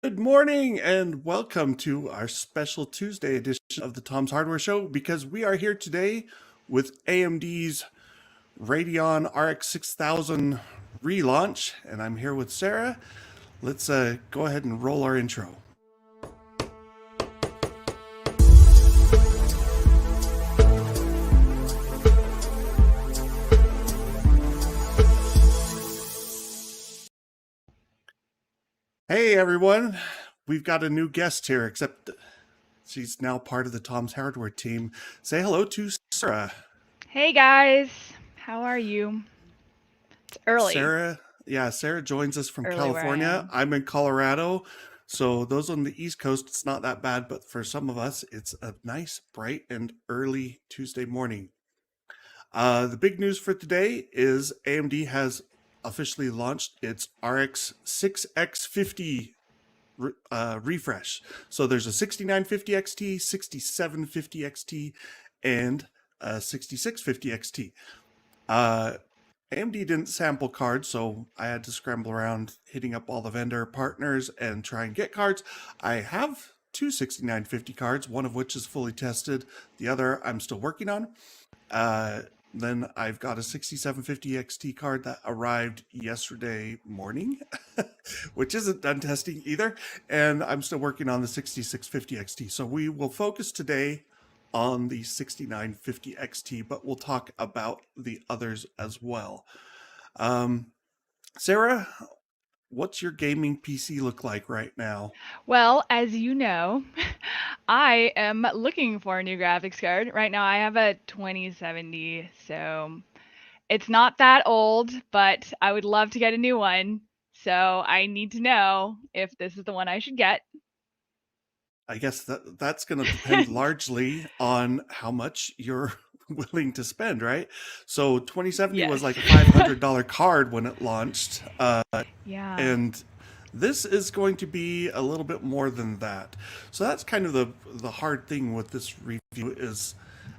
Good morning and welcome to our special Tuesday edition of the Tom's Hardware Show because we are here today with AMD's Radeon RX 6000 relaunch, and I'm here with Sarah. Let's go ahead and roll our intro. Hey everyone, we've got a new guest here, except she's now part of the Tom's Hardware team. Say hello to Sarah. Hey guys, how are you? It's early, Sarah joins us from early where I California. am. I'm in Colorado. So those on the East Coast, it's not that bad, but for some of us, it's a nice, bright, and early Tuesday morning. The big news for today is AMD has officially launched its RX 6X50 refresh. So there's a 6950 XT, 6750 XT, and a 6650 XT. AMD didn't sample cards, so I had to scramble around hitting up all the vendor partners and try and get cards. I have two 6950 cards, one of which is fully tested. The other I'm still working on. Then I've got a 6750 XT card that arrived yesterday morning, which isn't done testing either. And I'm still working on the 6650 XT. So we will focus today on the 6950 XT, but we'll talk about the others as well. Sarah, what's your gaming PC look like right now? Well, as you know, I am looking for a new graphics card. Right now I have a 2070, so it's not that old, but I would love to get a new one. So I need to know if this is the one I should get. I guess that's going to depend largely on how much you're willing to spend, right? So 2070 Yes. was like a $500 card when it launched, Yeah. and this is going to be a little bit more than that. So that's kind of the hard thing with this review is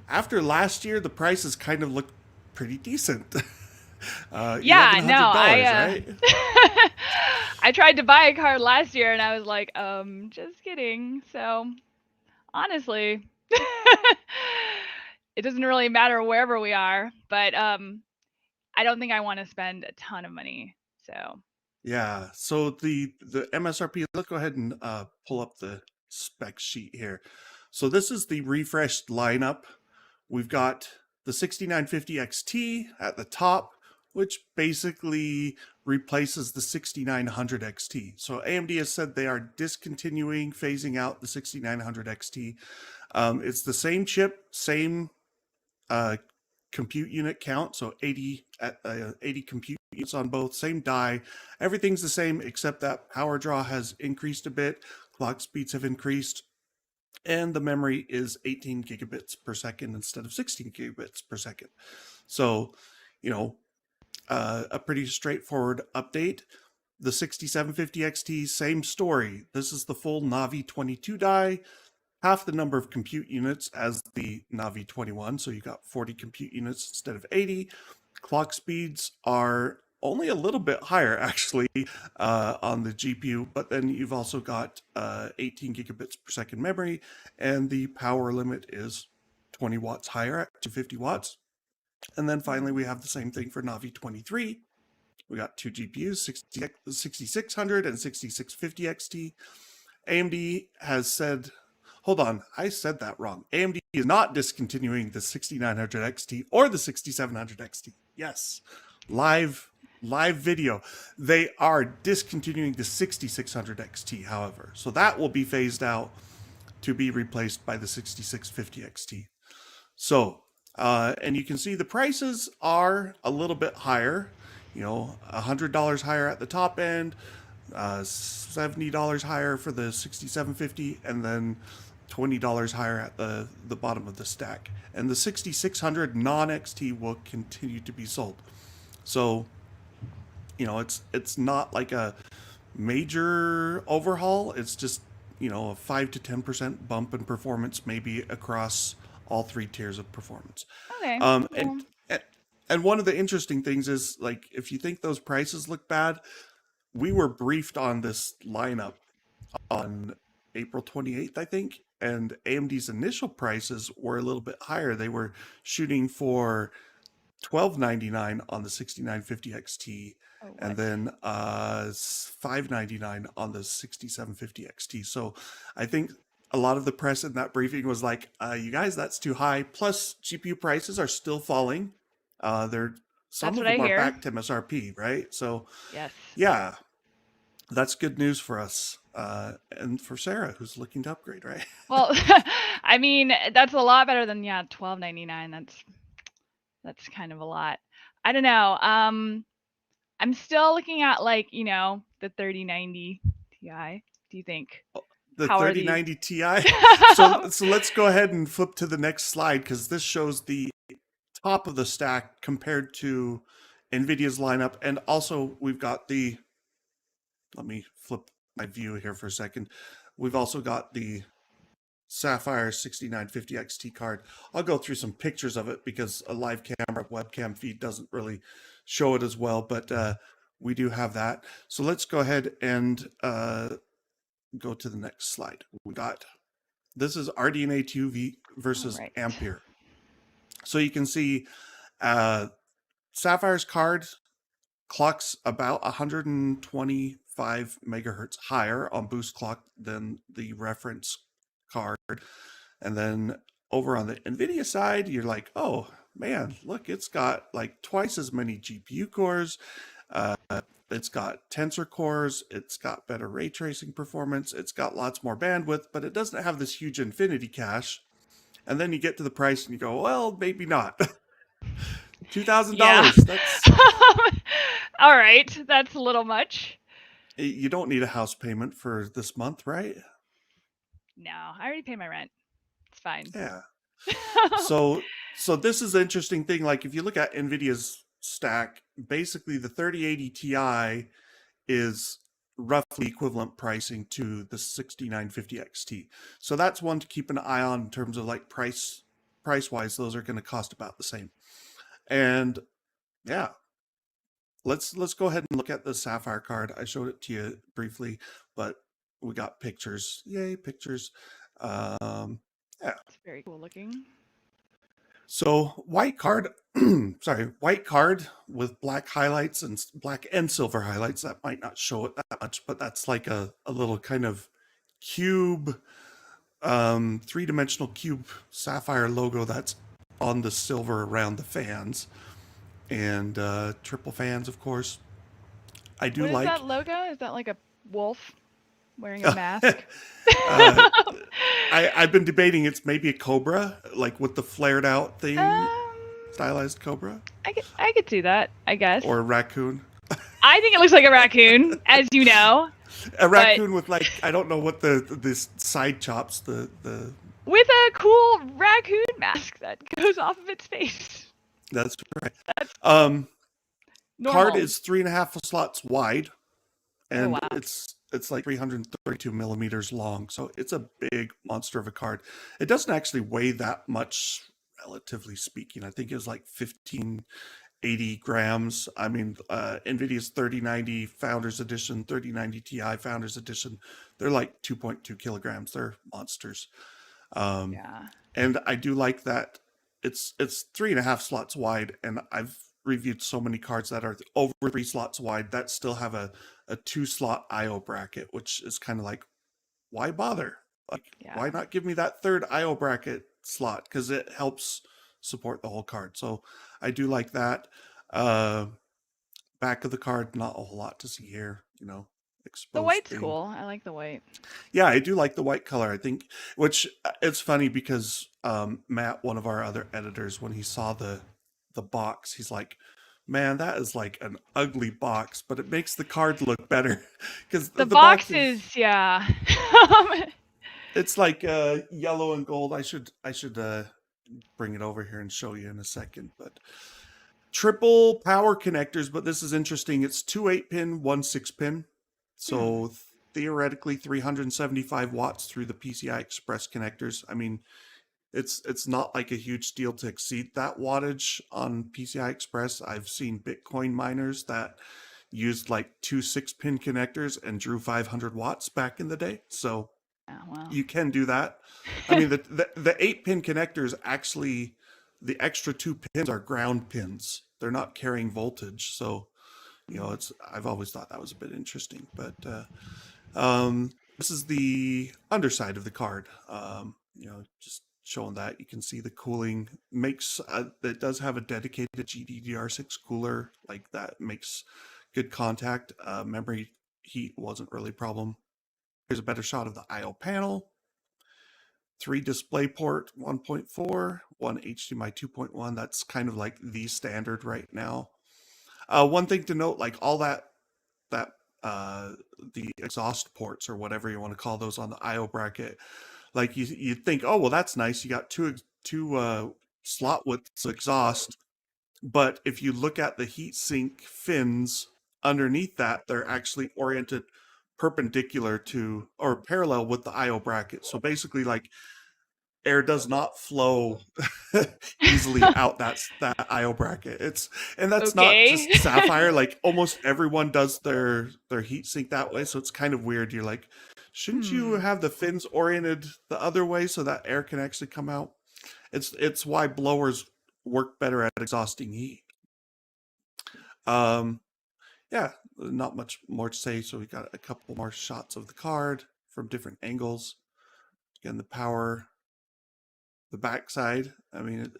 after last year, the prices kind of looked pretty decent. Yeah, no, $1,100, right? I tried to buy a card last year and I was like, just kidding. So honestly, it doesn't really matter wherever we are, but I don't think I want to spend a ton of money. So Yeah. So the MSRP. Let's go ahead and pull up the spec sheet here. So this is the refreshed lineup. We've got the 6950 XT at the top, which basically replaces the 6900 XT. So AMD has said they are discontinuing, phasing out the 6900 XT. It's the same chip, same uh, compute unit count, so 80 80 compute units on both, same die. Everything's the same except that power draw has increased a bit, clock speeds have increased, and the memory is 18 gigabits per second instead of 16 gigabits per second. So, you know, a pretty straightforward update. The 6750 XT, same story. This is the full Navi 22 die, half the number of compute units as the Navi 21. So you got 40 compute units instead of 80. Clock speeds are only a little bit higher actually on the GPU, but then you've also got 18 gigabits per second memory, and the power limit is 20 watts higher at 250 watts. And then finally, we have the same thing for Navi 23. We got two GPUs, 6600 and 6650 XT. AMD has said, hold on, I said that wrong. AMD is not discontinuing the 6900 XT or the 6700 XT. Yes, live video. They are discontinuing the 6600 XT, however. So that will be phased out to be replaced by the 6650 XT. So, and you can see the prices are a little bit higher, you know, $100 higher at the top end, $70 higher for the 6750, and then $20 higher at the bottom of the stack. And the 6600 non-XT will continue to be sold. So, you know, it's not like a major overhaul. It's just, you know, a 5 to 10% bump in performance maybe across all three tiers of performance. okay, Um, and cool. and one of the interesting things is, like, if you think those prices look bad, we were briefed on this lineup on April 28th, I think. And AMD's initial prices were a little bit higher. They were shooting for $12.99 on the 6950 XT, Oh, and what? then $5.99 on the 6750 XT. So I think a lot of the press in that briefing was like, you guys, that's too high. Plus, GPU prices are still falling. They're some That's of what I them are hear. back to MSRP, right? So Yes. yeah, that's good news for us. And for Sarah, who's looking to upgrade, right? Well, I mean, that's a lot better than, yeah, $12.99. That's kind of a lot. I don't know. I'm still looking at, like, the 3090 Ti. Do you think? The How are these? 3090 Ti. So let's go ahead and flip to the next slide because this shows the top of the stack compared to Nvidia's lineup, and also we've got the. Let me flip my view here for a second. We've also got the Sapphire 6950 XT card. I'll go through some pictures of it because a live camera webcam feed doesn't really show it as well, but we do have that. So let's go ahead and go to the next slide. We got this is RDNA 2V All versus right. Ampere. So you can see Sapphire's card clocks about 125 megahertz higher on boost clock than the reference card. And then over on the Nvidia side, you're like, oh man, look, it's got like twice as many GPU cores. It's got tensor cores. It's got better ray tracing performance. It's got lots more bandwidth, but it doesn't have this huge infinity cache. And then you get to the price and you go, well, maybe not. Yeah. $2,000. That's All right. That's a little much. you don't need a house payment for this month, right? No, I already pay my rent. It's fine. Yeah. So this is an interesting thing. Like if you look at Nvidia's stack, basically the 3080 Ti is roughly equivalent pricing to the 6950 XT. So that's one to keep an eye on in terms of like price wise. Those are going to cost about the same. And yeah, let's go ahead and look at the Sapphire card. I showed it to you briefly, but we got pictures. Yay, pictures. Yeah. It's very cool looking. So white card, sorry, white card with black highlights and black and silver highlights. That might not show it that much, but that's like a little kind of cube, three-dimensional cube sapphire logo that's on the silver around the fans and triple fans, of course. I do What is that like. logo? Is that like a wolf wearing a mask? uh, I've been debating it's maybe a cobra, like with the flared out thing, um, stylized cobra, I could see that, I guess. or a raccoon. I think it looks like a raccoon, as you know, A but raccoon with like I don't know what this side chops the with a cool raccoon mask that goes off of its face. that's right. That's Card normal. is 3.5 slots wide, Oh and wow. it's like 332 millimeters long, so it's a big monster of a card. It doesn't actually weigh that much, relatively speaking. I think it was like 1580 grams. I mean, Nvidia's 3090 Founders Edition, 3090 Ti Founders Edition, they're like 2.2 kilograms. They're monsters. Yeah. And I do like that it's 3.5 slots wide, and I've reviewed so many cards that are over 3 slots wide that still have a 2 slot IO bracket, which is kind of like, why bother? Like, why Yeah. not give me that third IO bracket slot? Because it helps support the whole card. So I do like that. Uh, Back of the card, not a whole lot to see here. The Exposed white's thing. cool. I like the white. Yeah, I do like the white color. I think, which it's funny because Matt, one of our other editors, when he saw the box, he's like, "Man, that is like an ugly box, but it makes the card look better because The the box is boxes, yeah. it's like yellow and gold. I should bring it over here and show you in a second, but." Triple power connectors, but this is interesting. It's 2 8-pin, 1 6-pin. So theoretically 375 watts through the PCI Express connectors. I mean, it's not like a huge deal to exceed that wattage on PCI Express. I've seen Bitcoin miners that used like 2 6-pin connectors and drew 500 watts back in the day. So Oh, well. you can do that. I mean, the 8-pin connectors actually, the extra 2 pins are ground pins. They're not carrying voltage. So, I've always thought that was a bit interesting. But this is the underside of the card. Just showing that you can see the cooling makes it does have a dedicated GDDR6 cooler, like that makes good contact. Memory heat wasn't really a problem. Here's a better shot of the I/O panel. 3 display port 1.4, 1 HDMI 2.1. That's kind of like the standard right now. One thing to note, like all that the exhaust ports or whatever you want to call those on the I/O bracket, like you think, oh well, that's nice. You got two slot widths exhaust, but if you look at the heatsink fins underneath that, they're actually oriented perpendicular to or parallel with the I/O bracket. So basically, like air does not flow easily out that I/O bracket. That's not just Sapphire. Like almost everyone does their heatsink that way. So it's kind of weird. You're like, shouldn't you have the fins oriented the other way so that air can actually come out? It's why blowers work better at exhausting heat. Yeah, not much more to say. So we got a couple more shots of the card from different angles. Again, the power, the backside. I mean,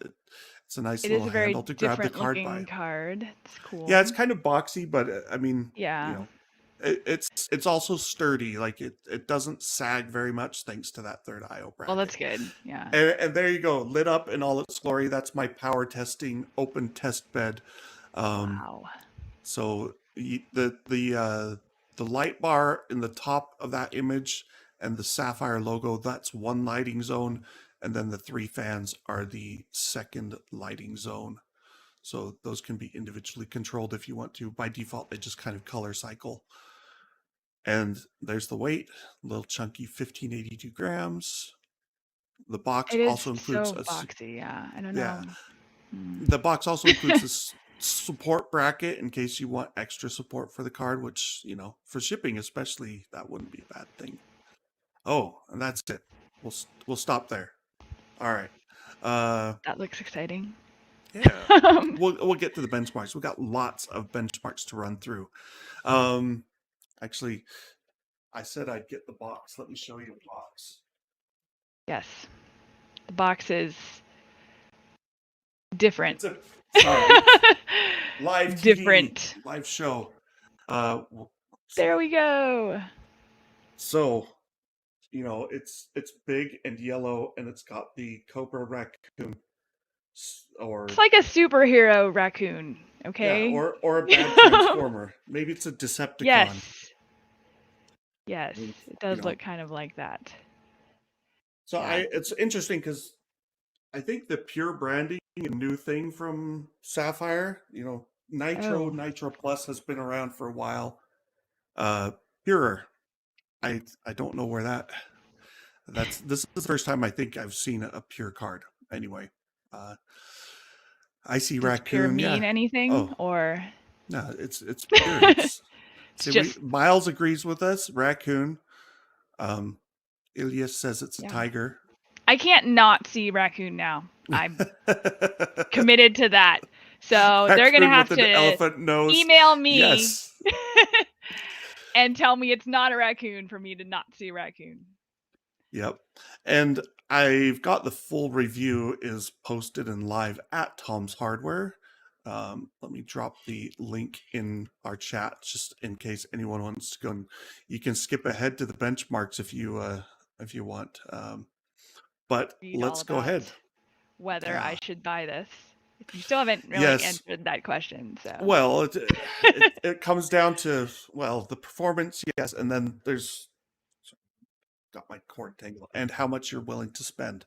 it's a nice little handle to grab the card by. Card. It's cool. Yeah, it's kind of boxy, but I mean, yeah, it's also sturdy. Like it doesn't sag very much thanks to that third I/O bracket. Well, that's good. Yeah. And there you go, lit up in all its glory. That's my power testing open test bed. Wow. So the light bar in the top of that image and the Sapphire logo, that's one lighting zone, and then the 3 fans are the second lighting zone. So those can be individually controlled if you want to. By default, they just kind of color cycle. And there's the weight, a little chunky 1582 grams. The box also includes so boxy. Yeah, I don't know. Yeah, the box also includes this support bracket in case you want extra support for the card, which for shipping especially, that wouldn't be a bad thing. Oh, and that's it. We'll stop there. All right. That looks exciting. Yeah, we'll get to the benchmarks. We've got lots of benchmarks to run through. Actually, I said I'd get the box. Let me show you the box. Yes, the box is different. Live TV, different. Live show. There we go. So, it's big and yellow, and it's got the Cobra raccoon. It's like a superhero raccoon, okay? Yeah, or a bad transformer. Maybe it's a Decepticon. Yes, it does look kind of like that. So it's interesting because I think the Pure branding, a new thing from Sapphire. Nitro Plus has been around for a while. Purer, I don't know where this is the first time I think I've seen a Pure card. Anyway, I see Does raccoon. Pure mean anything or? No, it's Pure. Miles agrees with us. Raccoon. Ilias says it's a tiger. I can't not see raccoon now. I'm committed to that. So raccoon, they're gonna have to elephant nose. Email me. Yes. And tell me it's not a raccoon for me to not see a raccoon. Yep. And I've got the full review is posted and live at Tom's Hardware. Let me drop the link in our chat just in case anyone wants to go. And you can skip ahead to the benchmarks if you want. But let's go ahead. Whether I should buy this. You still haven't really answered that question. So well, it comes down to the performance, yes, and then there's got my cord tangle and how much you're willing to spend.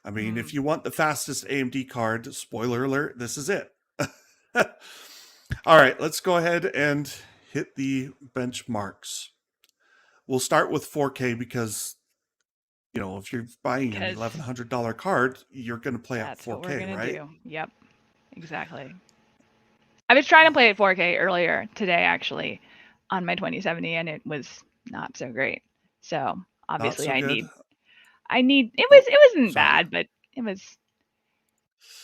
I mean, if you want the fastest AMD card, spoiler alert, this is it. All right, let's go ahead and hit the benchmarks. We'll start with 4K because if you're buying an $1,100 card, you're going to play at 4K, what we're gonna right? Do. Yep, exactly. I was trying to play at 4K earlier today, actually, on my 2070, and it was not so great. So Not obviously, so good. Oh, it wasn't sorry. bad, but it was.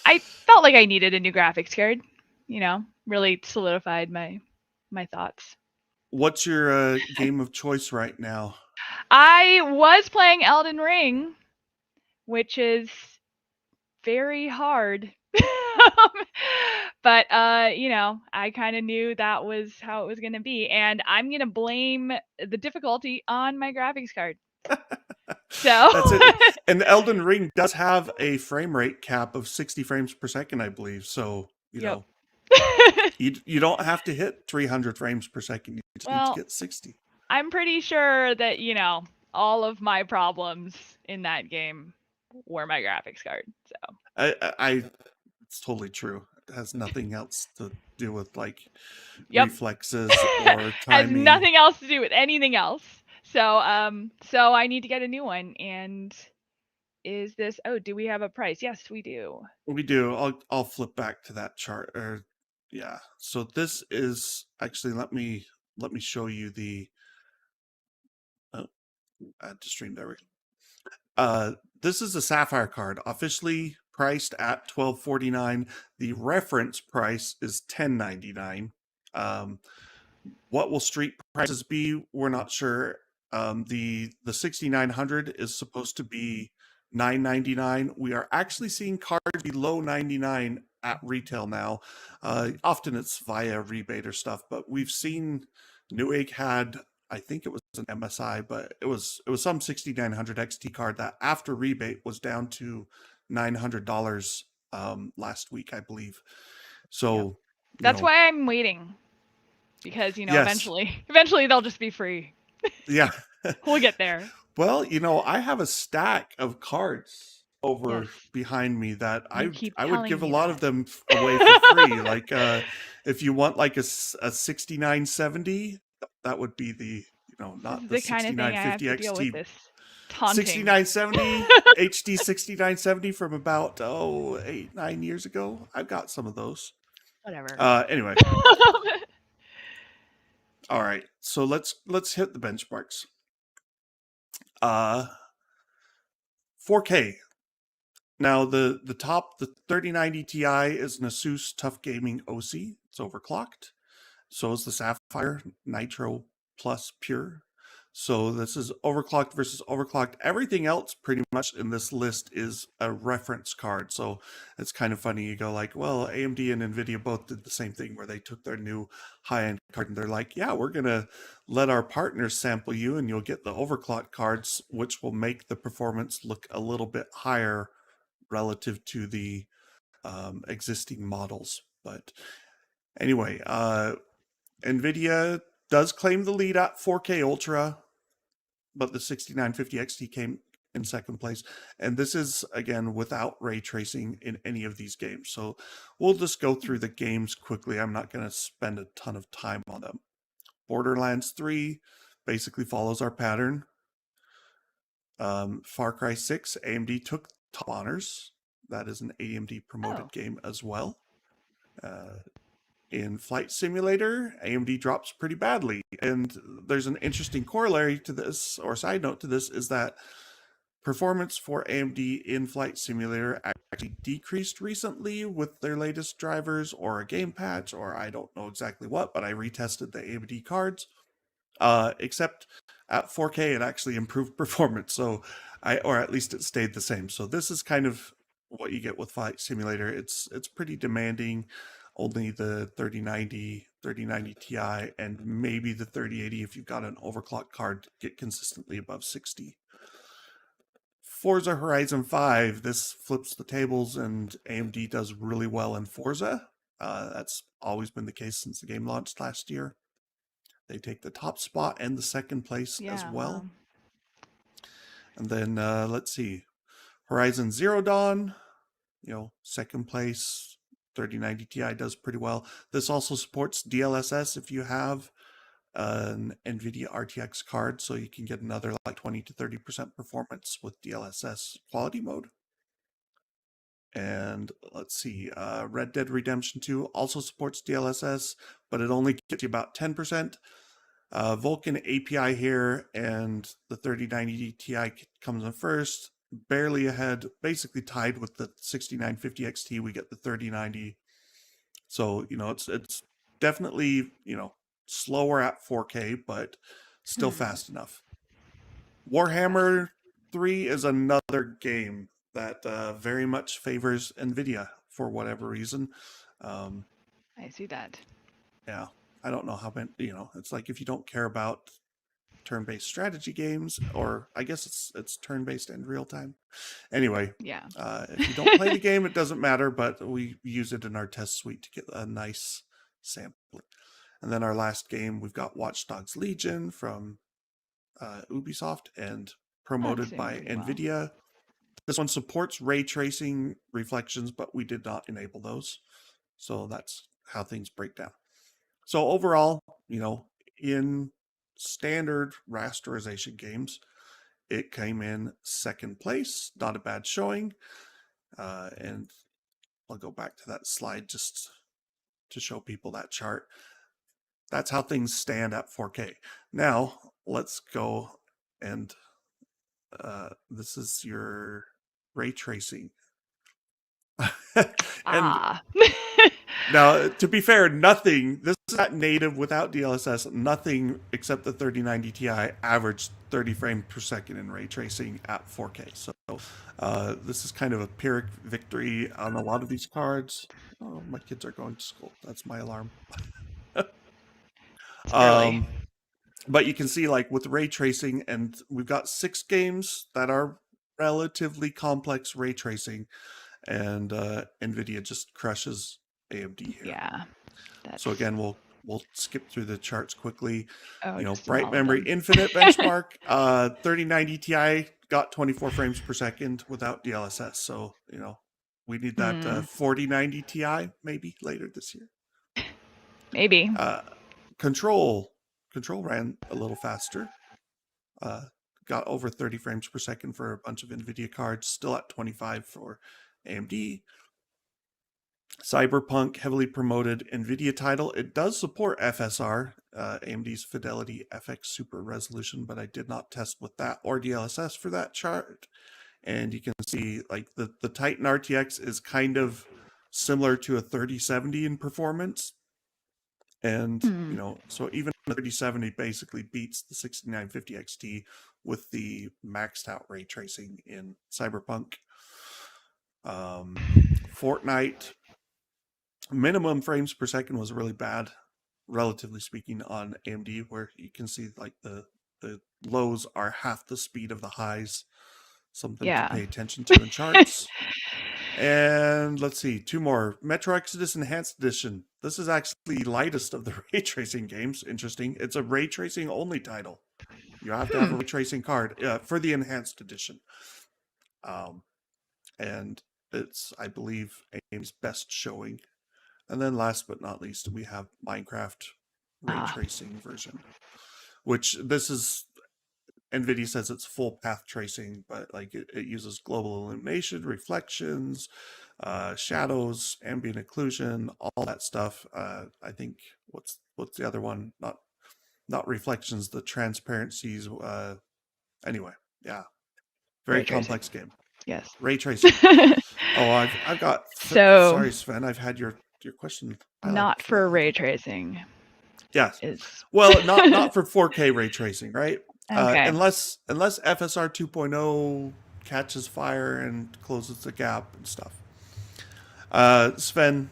I felt like I needed a new graphics card. You know, really solidified my thoughts. What's your game of choice right now? I was playing Elden Ring, which is very hard. But you know, I kind of knew that was how it was going to be, and I'm going to blame the difficulty on my graphics card. So, That's it. And Elden Ring does have a frame rate cap of 60 frames per second, I believe. So, yep. you don't have to hit 300 frames per second. You just need to Well, get 60. I'm pretty sure that, you know, all of my problems in that game were my graphics card. So, I it's totally true. It has nothing else to do with like yep. reflexes or Has timing. nothing else to do with anything else. So I need to get a new one. And is this, oh, do we have a price? Yes, we do. We do. I'll flip back to that chart. Yeah. So this is actually let me show you the add to stream. There we go. This is a Sapphire card, officially priced at $12.49. The reference price is $10.99. What will street prices be? We're not sure. The 6900 is supposed to be $9.99. We are actually seeing cards below $99 at retail now. Often it's via rebate or stuff, but we've seen Newegg had, I think it was an MSI, but it was some 6900 XT card that after rebate was down to $900 last week, I believe. So, Yep. That's why I'm waiting, because, you know, yes, eventually they'll just be free. yeah. We'll get there. Well, I have a stack of cards Yes. over behind me that You keep I would telling give a me lot of that. them away for free. Like if you want like a 6970, that would be the, This not is the the kind of thing I have 6950 to deal with, XT. this taunting. 6970 HD 6970 from about 8-9 years ago. I've got some of those. Whatever. Anyway, all right. So let's hit the benchmarks. 4K. Now the top, the 3090 Ti is an Asus Tough Gaming OC. It's overclocked. So is the Sapphire Nitro Plus Pure. So this is overclocked versus overclocked. Everything else pretty much in this list is a reference card. So it's kind of funny. You go like, well, AMD and Nvidia both did the same thing where they took their new high-end card and they're like, yeah, we're going to let our partners sample you and you'll get the overclocked cards, which will make the performance look a little bit higher relative to the existing models. But anyway, Nvidia does claim the lead at 4K Ultra, but the 6950 XT came in second place. And this is, again, without ray tracing in any of these games. So we'll just go through the games quickly. I'm not going to spend a ton of time on them. Borderlands 3 basically follows our pattern. Far Cry 6, AMD took top honors. That is an AMD promoted game as well. In Flight Simulator, AMD drops pretty badly. And there's an interesting corollary to this, or side note to this, is that performance for AMD in Flight Simulator actually decreased recently with their latest drivers or a game patch, or I don't know exactly what, but I retested the AMD cards. Except at 4K, it actually improved performance. So or at least it stayed the same. So this is kind of what you get with Flight Simulator. It's pretty demanding. Only the 3090 Ti, and maybe the 3080 if you've got an overclock card get consistently above 60. Forza Horizon 5, this flips the tables, and AMD does really well in Forza. That's always been the case since the game launched last year. They take the top spot and the second place as well. Wow. And then let's see, Horizon Zero Dawn, second place. 3090 Ti does pretty well. This also supports DLSS if you have an Nvidia RTX card, so you can get another like 20 to 30% performance with DLSS quality mode. And let's see, Red Dead Redemption 2 also supports DLSS, but it only gets you about 10%. Vulkan API here, and the 3090 Ti comes in first, barely ahead, basically tied with the 6950 XT. We get the 3090. So, it's definitely, slower at 4K, but still fast enough. Warhammer 3 is another game that very much favors Nvidia for whatever reason. I see that. Yeah, I don't know how many, it's like if you don't care about turn-based strategy games, or I guess it's turn-based and real-time. Anyway, Yeah. if you don't play the game, it doesn't matter, but we use it in our test suite to get a nice sample. And then our last game, we've got Watch Dogs Legion from Ubisoft and promoted doing by pretty well. Nvidia. This one supports ray tracing reflections, but we did not enable those. So that's how things break down. So overall, in standard rasterization games, it came in second place. Not a bad showing. And I'll go back to that slide just to show people that chart. That's how things stand at 4K. Now, let's go and this is your ray tracing. And now, to be fair, this is not native without DLSS, nothing except the 3090 Ti averaged 30 frames per second in ray tracing at 4K. So this is kind of a Pyrrhic victory on a lot of these cards. Oh, my kids are going to school. That's my alarm. It's early. But you can see, like, with ray tracing, and we've got 6 games that are relatively complex ray tracing, and Nvidia just crushes AMD here. Yeah. So again, we'll skip through the charts quickly. Just Bright all of Memory them. Infinite benchmark, 3090 Ti got 24 frames per second without DLSS. So, we need that 4090 Ti maybe later this year. Maybe. Control ran a little faster. Got over 30 frames per second for a bunch of Nvidia cards, still at 25 for AMD. Cyberpunk, heavily promoted Nvidia title. It does support FSR, AMD's Fidelity FX Super Resolution, but I did not test with that or DLSS for that chart. And you can see, like, the Titan RTX is kind of similar to a 3070 in performance. And, so even the 3070 basically beats the 6950 XT with the maxed out ray tracing in Cyberpunk. Fortnite, minimum frames per second was really bad, relatively speaking, on AMD, where you can see, like, the lows are half the speed of the highs. Something to pay attention to in charts. And let's see, 2 more. Metro Exodus Enhanced Edition. This is actually the lightest of the ray tracing games. Interesting. It's a ray tracing only title. You have to have a ray tracing card for the Enhanced Edition. And it's, I believe, AMD's best showing. And then last but not least, we have Minecraft ray tracing version, which this is, Nvidia says it's full path tracing, but like it uses global illumination, reflections, shadows, ambient occlusion, all that stuff. I think what's the other one? Not reflections, the transparencies. Anyway, yeah, very complex game. Yes. Ray tracing. Oh, I've got. So sorry, Sven. I've had your question. Not for ray tracing. Yes. Well, not for 4K ray tracing, right? Okay. Unless FSR 2.0 catches fire and closes the gap and stuff. Sven,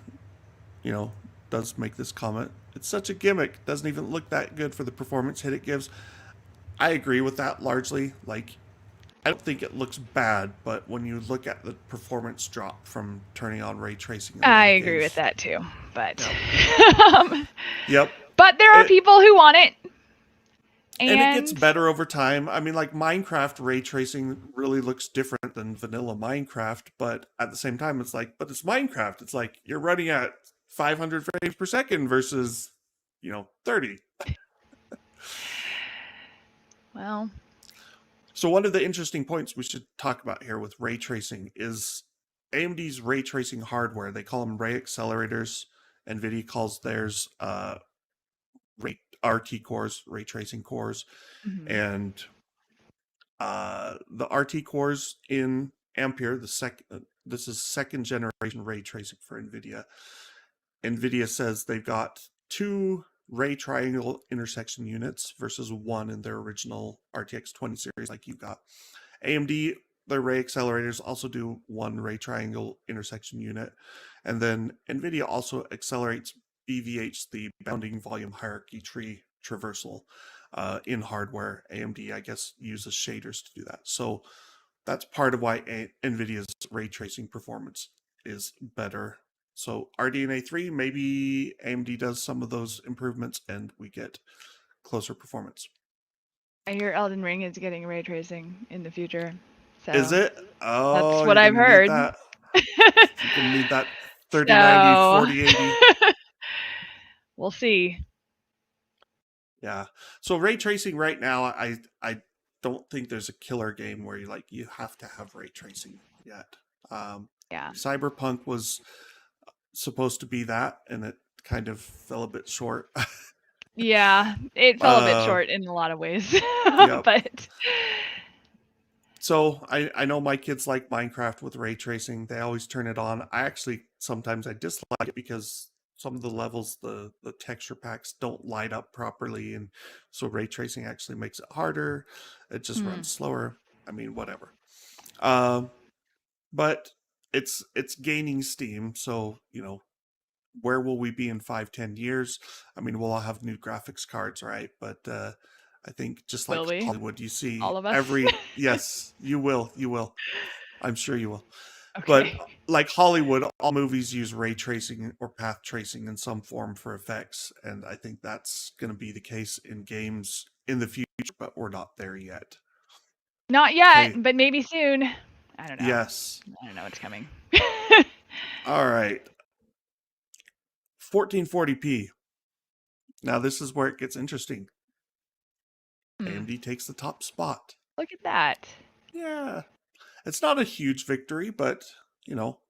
does make this comment. It's such a gimmick. Doesn't even look that good for the performance hit it gives. I agree with that largely. Like, I don't think it looks bad, but when you look at the performance drop from turning on ray tracing, I agree with that too. But yep. But there are people who want it. And it gets better over time. I mean, like, Minecraft ray tracing really looks different than vanilla Minecraft, but at the same time, it's like, but it's Minecraft. It's like you're running at 500 frames per second versus, 30. Well. So one of the interesting points we should talk about here with ray tracing is AMD's ray tracing hardware, they call them ray accelerators. Nvidia calls theirs RT cores, ray tracing cores. Mhm. And the RT cores in Ampere, this is second generation ray tracing for Nvidia. Nvidia says they've got 2 ray triangle intersection units versus 1 in their original RTX 20 series like you've got. AMD, their ray accelerators also do 1 ray triangle intersection unit. And then Nvidia also accelerates BVH, the bounding volume hierarchy tree traversal in hardware. AMD, I guess, uses shaders to do that. So that's part of why Nvidia's ray tracing performance is better. So RDNA 3, maybe AMD does some of those improvements and we get closer performance. I hear Elden Ring is getting ray tracing in the future. So Is it? that's Oh, what you're I've going to need heard. that. You're going to need that 3090, So 4080. we'll see. Yeah. So ray tracing right now, I don't think there's a killer game where you have to have ray tracing yet. Yeah. Cyberpunk was supposed to be that, and it kind of fell a bit short. Yeah, it fell a bit short in a lot of ways. Yep. But So I know my kids like Minecraft with ray tracing. They always turn it on. Sometimes I dislike it because some of the levels, the texture packs don't light up properly, and so ray tracing actually makes it harder. It just runs slower. I mean, whatever. But it's gaining steam. So where will we be in 5-10 years? I mean, we'll all have new graphics cards, right? But I think just like will we? Hollywood, you see All of us? yes, you will. I'm sure you will. But Okay. like Hollywood, all movies use ray tracing or path tracing in some form for effects. And I think that's going to be the case in games in the future, but we're not there yet. Not yet, Okay. but maybe soon. I don't know. Yes. I don't know what's coming. All right. 1440p. Now this is where it gets interesting. AMD takes the top spot. Look at that. Yeah. It's not a huge victory, but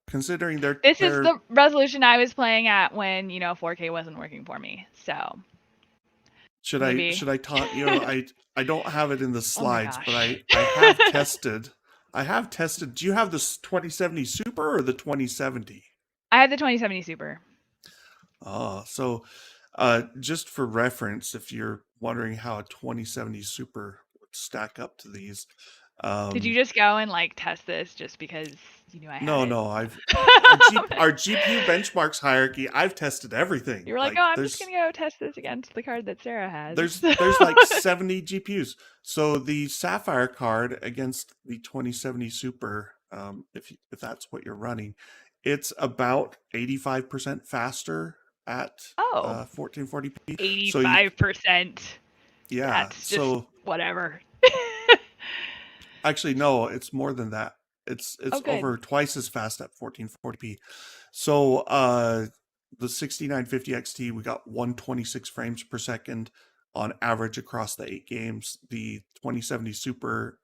considering This is their the resolution I was playing at when, 4K wasn't working for me. So should maybe. I taunt you? I don't have it in the Oh my slides, but gosh. I have tested. Do you have the 2070 Super or the 2070? I had the 2070 Super. Oh, so just for reference, if you're wondering how a 2070 Super would stack up to these, Did you just go and test this just because you knew I had it? no, our GPU benchmarks hierarchy. I've tested everything. You were like, oh, I'm just gonna go test this against the card that Sarah has. There's like 70 GPUs. So the Sapphire card against the 2070 Super, if that's what you're running, it's about 85% faster at 1440p. So 85%. yeah, That's just whatever. actually no, it's more than that. It's over twice as fast at 1440p. So the 6950 XT, we got 126 frames per second on average across the 8 games. The 2070 Super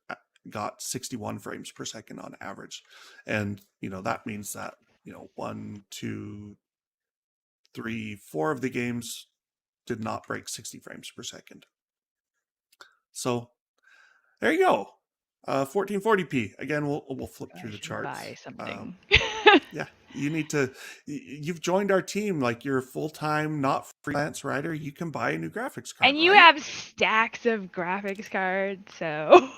got 61 frames per second on average. And, that means that, 1, 2, 3, 4 of the games did not break 60 frames per second. So there you go. 1440p. Again, we'll flip through the charts. Buy something. Yeah, you've joined our team. Like, you're a full-time, not freelance writer. You can buy a new graphics card. And you right? have stacks of graphics cards, so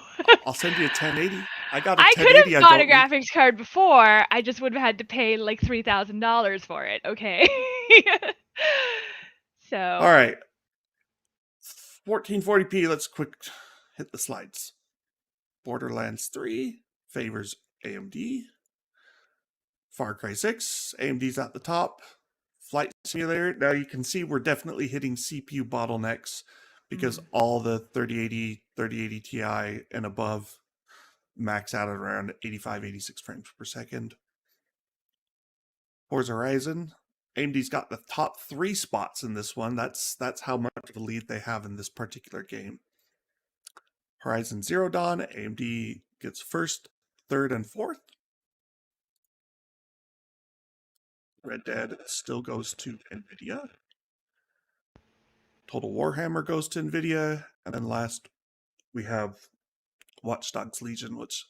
I'll send you a 1080. I got a I 1080. could have bought a graphics card before. I just would have had to pay like $3,000 for it. Okay. So. All right. 1440p. Let's quick hit the slides. Borderlands 3 favors AMD. Far Cry 6, AMD's at the top. Flight Simulator, now you can see we're definitely hitting CPU bottlenecks because all the 3080 Ti and above max out at around 85, 86 frames per second. Forza Horizon, AMD's got the top 3 spots in this one. That's how much of a lead they have in this particular game. Horizon Zero Dawn, AMD gets first, third, and fourth. Red Dead still goes to Nvidia. Total Warhammer goes to Nvidia. And then last, we have Watch Dogs Legion, which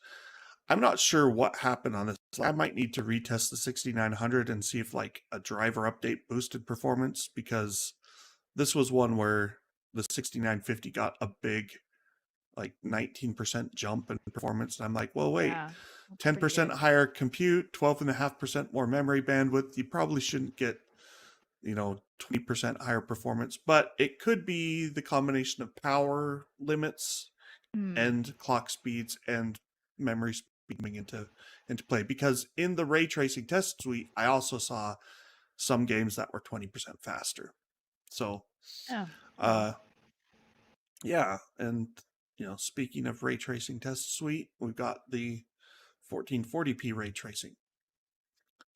I'm not sure what happened on this. I might need to retest the 6900 and see if like a driver update boosted performance, because this was one where the 6950 got a big like 19% jump in performance. And I'm like, well, wait, Yeah, that's 10% pretty higher compute, 12.5% more memory bandwidth. You probably shouldn't get, 20% higher performance, but it could be the combination of power limits good. and clock speeds and memory speed coming into play. Because in the ray tracing test suite, I also saw some games that were 20% faster. So, Oh, uh, yeah, and speaking of ray tracing test suite, we've got the 1440p ray tracing.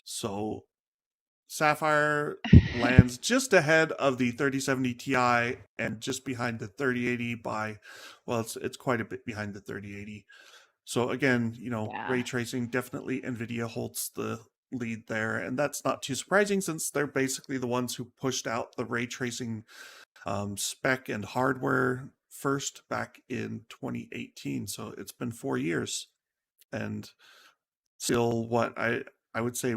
So Sapphire lands just ahead of the 3070 Ti and just behind the 3080 by, well, it's quite a bit behind the 3080. So again, yeah. ray tracing, definitely Nvidia holds the lead there, and that's not too surprising since they're basically the ones who pushed out the ray tracing spec and hardware first back in 2018. So it's been 4 years, and still, I would say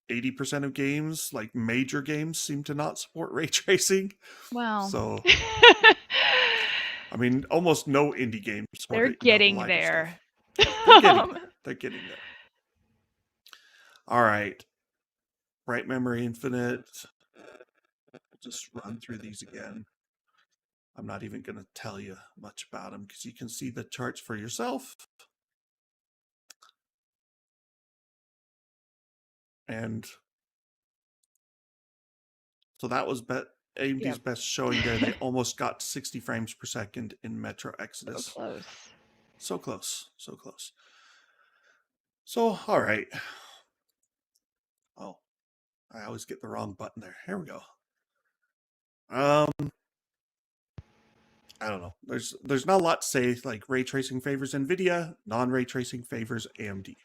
80% of games, like major games, seem to not support ray tracing. Well, So I mean, almost no indie games support they're it. The getting lighter stuff. there. They're getting there. They're getting there. All right. Bright Memory Infinite. Just run through these again. I'm not even going to tell you much about them because you can see the charts for yourself. And so that was AMD's Yep. best showing there. They almost got 60 frames per second in Metro So Exodus. close. So close. So close. So, all right. Oh, I always get the wrong button there. Here we go. I don't know. There's not a lot to say. Like, ray tracing favors Nvidia, non-ray tracing favors AMD.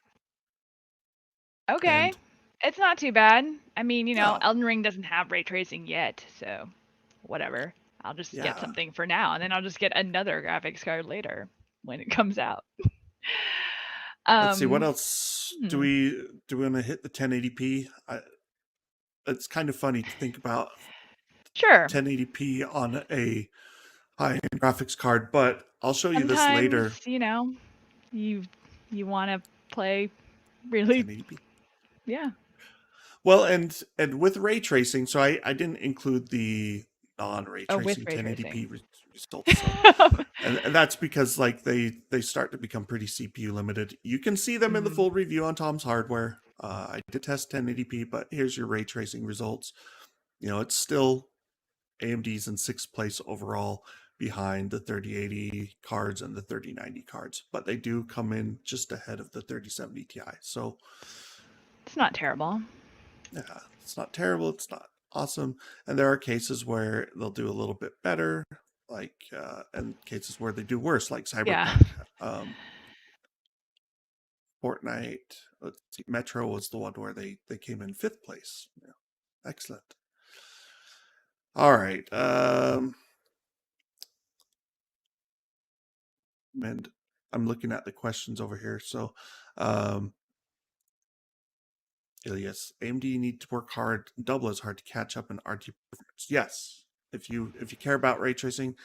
Okay. And It's not too bad. I mean, no, Elden Ring doesn't have ray tracing yet, so whatever. I'll just get yeah. something for now, and then I'll just get another graphics card later when it comes out. Let's see, what else do Hmm. we want to hit the 1080p? It's kind of funny to think about Sure. 1080p on a high-end graphics card, but I'll show you this Sometimes, later. you want to play really, 1080p. yeah. Well, and with ray tracing, so I didn't include the non-ray Oh, with tracing ray 1080p tracing. results. So, and that's because like they start to become pretty CPU limited. You can see them in the full review on Tom's Hardware. I did test 1080p, but here's your ray tracing results. It's still AMD's in 6th place overall, behind the 3080 cards and the 3090 cards, but they do come in just ahead of the 3070 Ti. So It's not terrible. yeah, it's not terrible. It's not awesome. And there are cases where they'll do a little bit better, like, and cases where they do worse, like Yeah. Cyberpunk. Fortnite, let's see, Metro was the one where they came in 5th place. Yeah, excellent. All right. And I'm looking at the questions over here. So, Ilias, AMD need to work hard, double as hard to catch up in RT performance. Yes, if you care about ray tracing,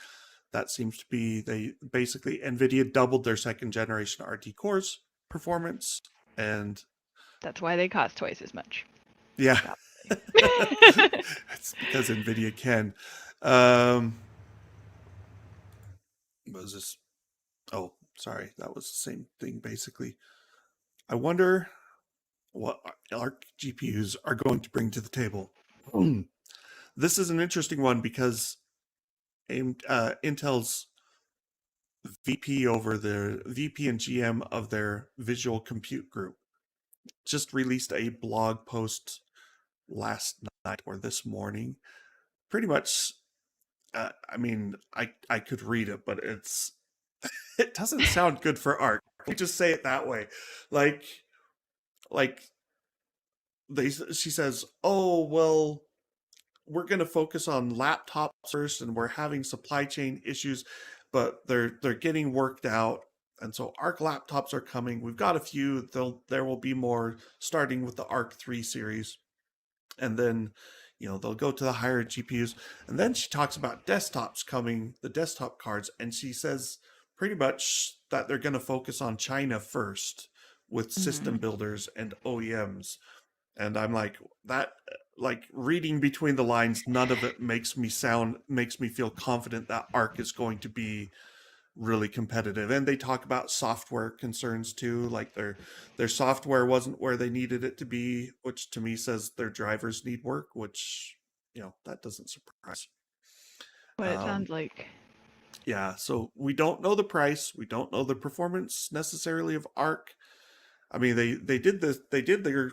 that seems to be basically Nvidia doubled their 2nd generation RT cores performance, and That's why they cost twice as much. yeah, it's because Nvidia can. What was this? Oh, sorry, that was the same thing basically. I wonder what our GPUs are going to bring to the table. This is an interesting one because Intel's VP and GM of their visual compute group just released a blog post last night or this morning. Pretty much, I mean, I could read it, but it doesn't sound good for ARC. Let me just say it that way. Like she says, "Oh, well, we're going to focus on laptops first, and we're having supply chain issues, but they're getting worked out. And so Arc laptops are coming. We've got a few. There will be more, starting with the Arc 3 series, and then they'll go to the higher GPUs." And then she talks about desktops coming, the desktop cards, and she says pretty much that they're going to focus on China first with system builders and OEMs. And I'm like, that, like, reading between the lines, none of it makes me feel confident that Arc is going to be really competitive. And they talk about software concerns too, like their software wasn't where they needed it to be, which to me says their drivers need work, which that doesn't surprise. What it sounds like. Yeah, so we don't know the price, we don't know the performance necessarily of Arc. I mean, they did their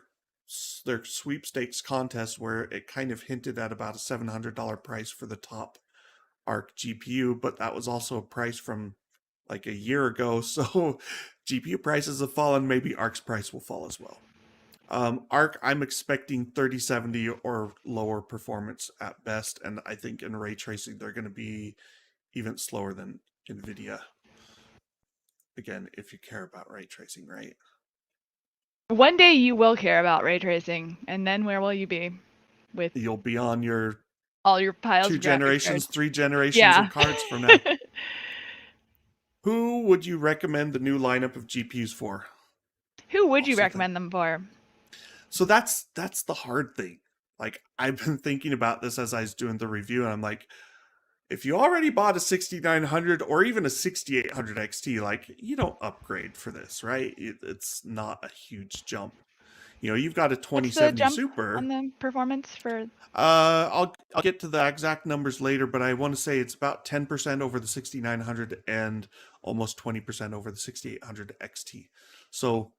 sweepstakes contest where it kind of hinted at about a $700 price for the top Arc GPU, but that was also a price from like a year ago. So GPU prices have fallen. Maybe Arc's price will fall as well. Arc, I'm expecting 3070 or lower performance at best, and I think in ray tracing they're going to be even slower than Nvidia. Again, if you care about ray tracing, right? One day you will care about ray tracing, and then where will you be? With You'll be on your all your piles 2 of graphics generations, cards. 3 generations Yeah. of cards from now. Who would you recommend the new lineup of GPUs for? Who would you recommend them for? So that's the hard thing. Like, I've been thinking about this as I was doing the review, and I'm like, if you already bought a 6900 or even a 6800 XT, like, you don't upgrade for this, right? It's not a huge jump. You've got a 2070 What's the jump Super on the performance for? I'll get to the exact numbers later, but I want to say it's about 10% over the 6900 and almost 20% over the 6800 XT. So,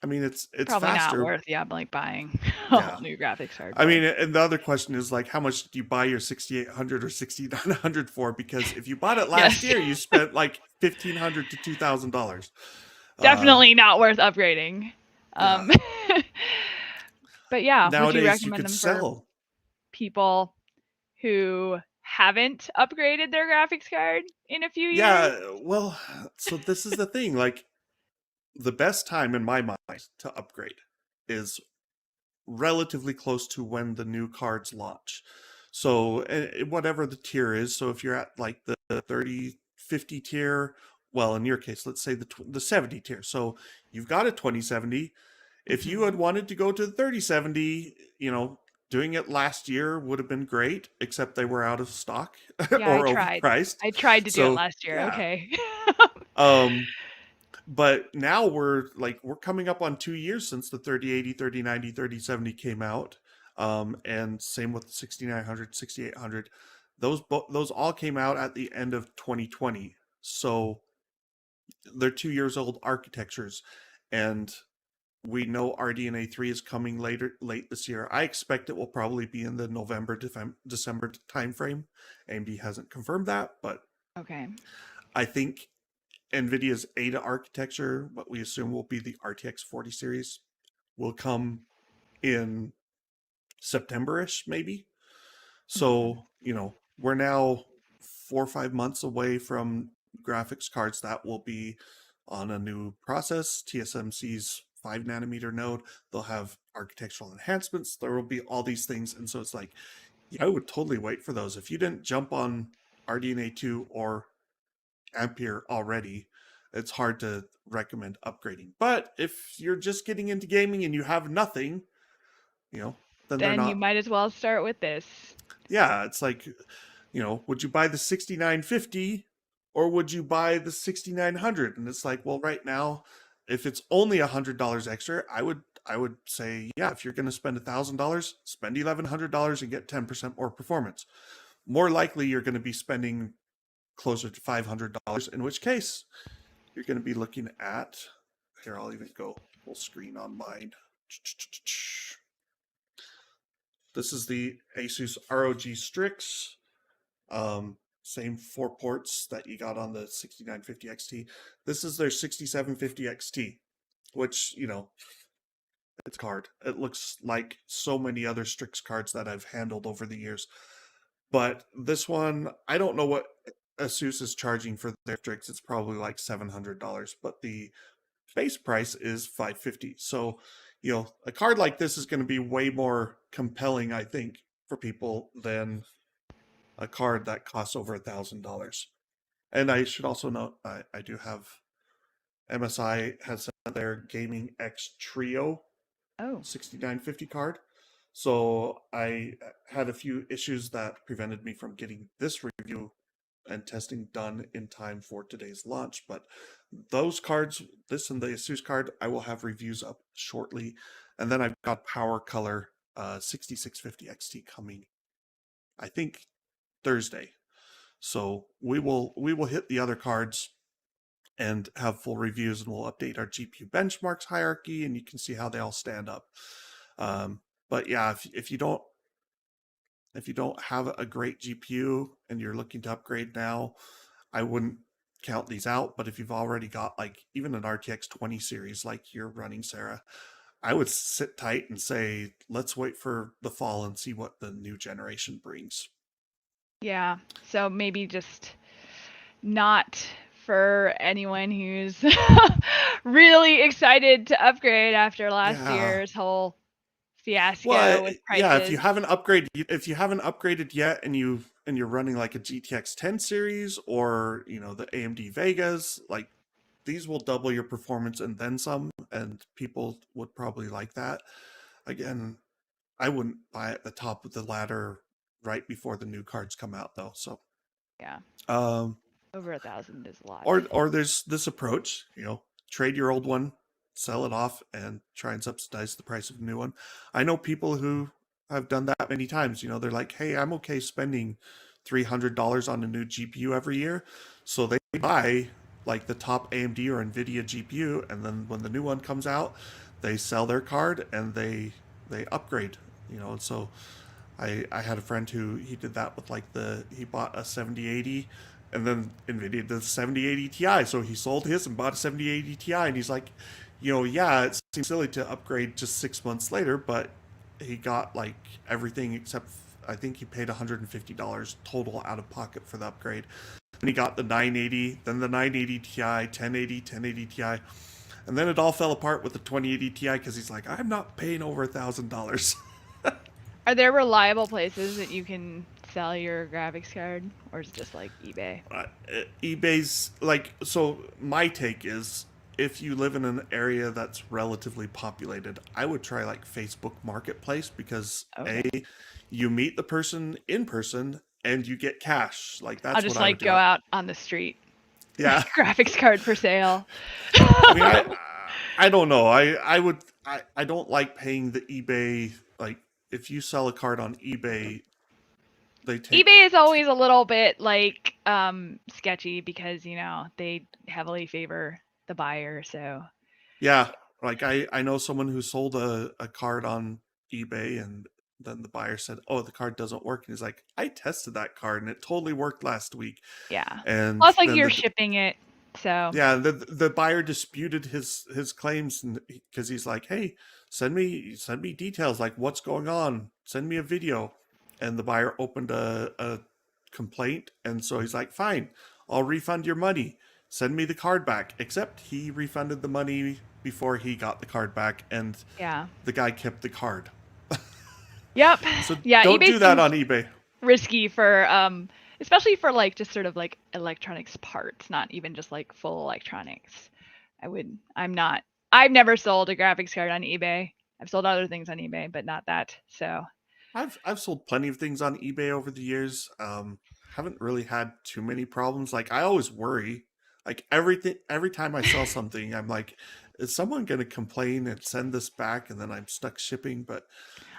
I mean, it's Probably faster. not worth like buying a whole new graphics card. I mean, and the other question is, like, how much do you buy your 6800 or 6900 for? Because if you bought it last year, you spent like $1,500 to $2,000. Definitely not worth upgrading. But yeah, nowadays would you recommend you could them sell for people who haven't upgraded their graphics card in a few years? Yeah, well, so this is the thing. Like, the best time in my mind to upgrade is relatively close to when the new cards launch. So whatever the tier is, so if you're at like the 30, 50 tier, well, in your case, let's say the 70 tier. So you've got a 2070. If you had wanted to go to the 3070, doing it last year would have been great, except they were out of stock or overpriced. I tried to do it last year. Yeah. Okay. But now we're coming up on 2 years since the 3080, 3090, 3070 came out. And same with the 6900, 6800. Those all came out at the end of 2020. So they're 2 years old architectures, and we know RDNA 3 is coming late this year. I expect it will probably be in the November, December timeframe. AMD hasn't confirmed that, but okay. I think Nvidia's Ada architecture, what we assume will be the RTX 40 series, will come in September-ish, maybe. So, we're now 4 or 5 months away from graphics cards that will be on a new process, TSMC's 5 nanometer node. They'll have architectural enhancements. There will be all these things. And so it's like, I would totally wait for those. If you didn't jump on RDNA 2 or Ampere already, it's hard to recommend upgrading. But if you're just getting into gaming and you have nothing, then you might as well start with this. Yeah, it's like, would you buy the 6950 or would you buy the 6900? And it's like, well, right now, if it's only $100 extra, I would say, yeah, if you're going to spend $1,000, spend $1,100 and get 10% more performance. More likely, you're going to be spending closer to $500, in which case you're going to be looking at, here, I'll even go full screen on mine. This is the Asus ROG Strix. Same 4 ports that you got on the 6950 XT. This is their 6750 XT, which, its card. It looks like so many other Strix cards that I've handled over the years. But this one, I don't know what Asus is charging for their Strix. It's probably like $700, but the base price is $550. So, a card like this is going to be way more compelling, I think, for people than a card that costs over $1,000. And I should also note, I do have MSI has sent their Gaming X Trio 6950 card. So I had a few issues that prevented me from getting this review and testing done in time for today's launch. But those cards, this and the Asus card, I will have reviews up shortly. And then I've got Power Color 6650 XT coming, I think, Thursday. So we will hit the other cards and have full reviews, and we'll update our GPU benchmarks hierarchy, and you can see how they all stand up. But yeah, if you don't have a great GPU and you're looking to upgrade now, I wouldn't count these out. But if you've already got like even an RTX 20 series like you're running, Sarah, I would sit tight and say, let's wait for the fall and see what the new generation brings. Yeah, so maybe just not for anyone who's really excited to upgrade after last year's whole fiasco with prices. Yeah, if you haven't upgraded yet and you're running like a GTX 10 series or the AMD Vegas, like these will double your performance and then some, and people would probably like that. Again, I wouldn't buy at the top of the ladder right before the new cards come out though. So yeah, over 1,000 is a lot. Or there's this approach, trade your old one, sell it off, and try and subsidize the price of a new one. I know people who have done that many times. They're like, hey, I'm okay spending $300 on a new GPU every year. So they buy like the top AMD or Nvidia GPU, and then when the new one comes out, they sell their card and they upgrade. And so I had a friend who he did that with he bought a 7080. And then Nvidia did the 7080 Ti, so he sold his and bought a 7080 Ti, and he's like, yeah, it seems silly to upgrade just 6 months later, but he got like everything except I think he paid $150 total out of pocket for the upgrade. And he got the 980, then the 980 Ti, 1080 Ti, and then it all fell apart with the 2080 Ti because he's like, I'm not paying over $1,000. Are there reliable places that you can sell your graphics card, or is it just like eBay? eBay's so my take is if you live in an area that's relatively populated, I would try like Facebook Marketplace because you meet the person in person and you get cash. Like that's I'll just what I would go out on the street. Yeah. Graphics card for sale. I mean, I don't know. I don't like paying the eBay, like if you sell a card on eBay, eBay is always a little bit like sketchy because they heavily favor the buyer. So yeah, like I know someone who sold a card on eBay, and then the buyer said, oh, the card doesn't work, and he's like, I tested that card and it totally worked last week. Yeah, and plus like you're shipping it, so yeah, the buyer disputed his claims because he's like, hey, send me details, like what's going on, send me a video. And the buyer opened a complaint, and so he's like, fine, I'll refund your money, send me the card back. Except he refunded the money before he got the card back, and the guy kept the card. Yep. So yeah, don't eBay do that on eBay. Risky for especially for like just sort of like electronics parts, not even just like full electronics. I've never sold a graphics card on eBay. I've sold other things on eBay, but not that. So I've sold plenty of things on eBay over the years. Haven't really had too many problems. Like I always worry. Like every time I sell something, I'm like, is someone going to complain and send this back, and then I'm stuck shipping? But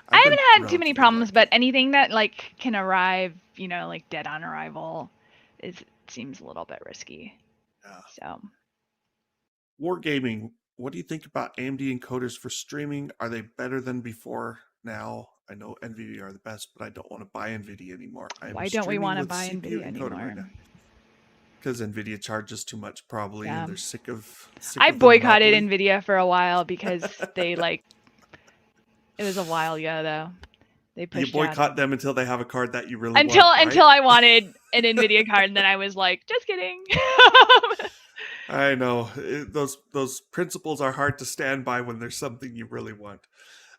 I haven't had too many problems. But anything that like can arrive, like dead on arrival, seems a little bit risky. Yeah. So, Wargaming. What do you think about AMD encoders for streaming? Are they better than before now? I know Nvidia are the best, but I don't want to buy Nvidia anymore. Why don't we want to buy Nvidia anymore? Because Nvidia charges too much, probably, and they're sick of. I boycotted Nvidia for a while because they It was a while ago though. They pushed You boycott them until they have a card that you really until want, right? until I wanted an Nvidia card, and then I was like, just kidding. I know those principles are hard to stand by when there's something you really want.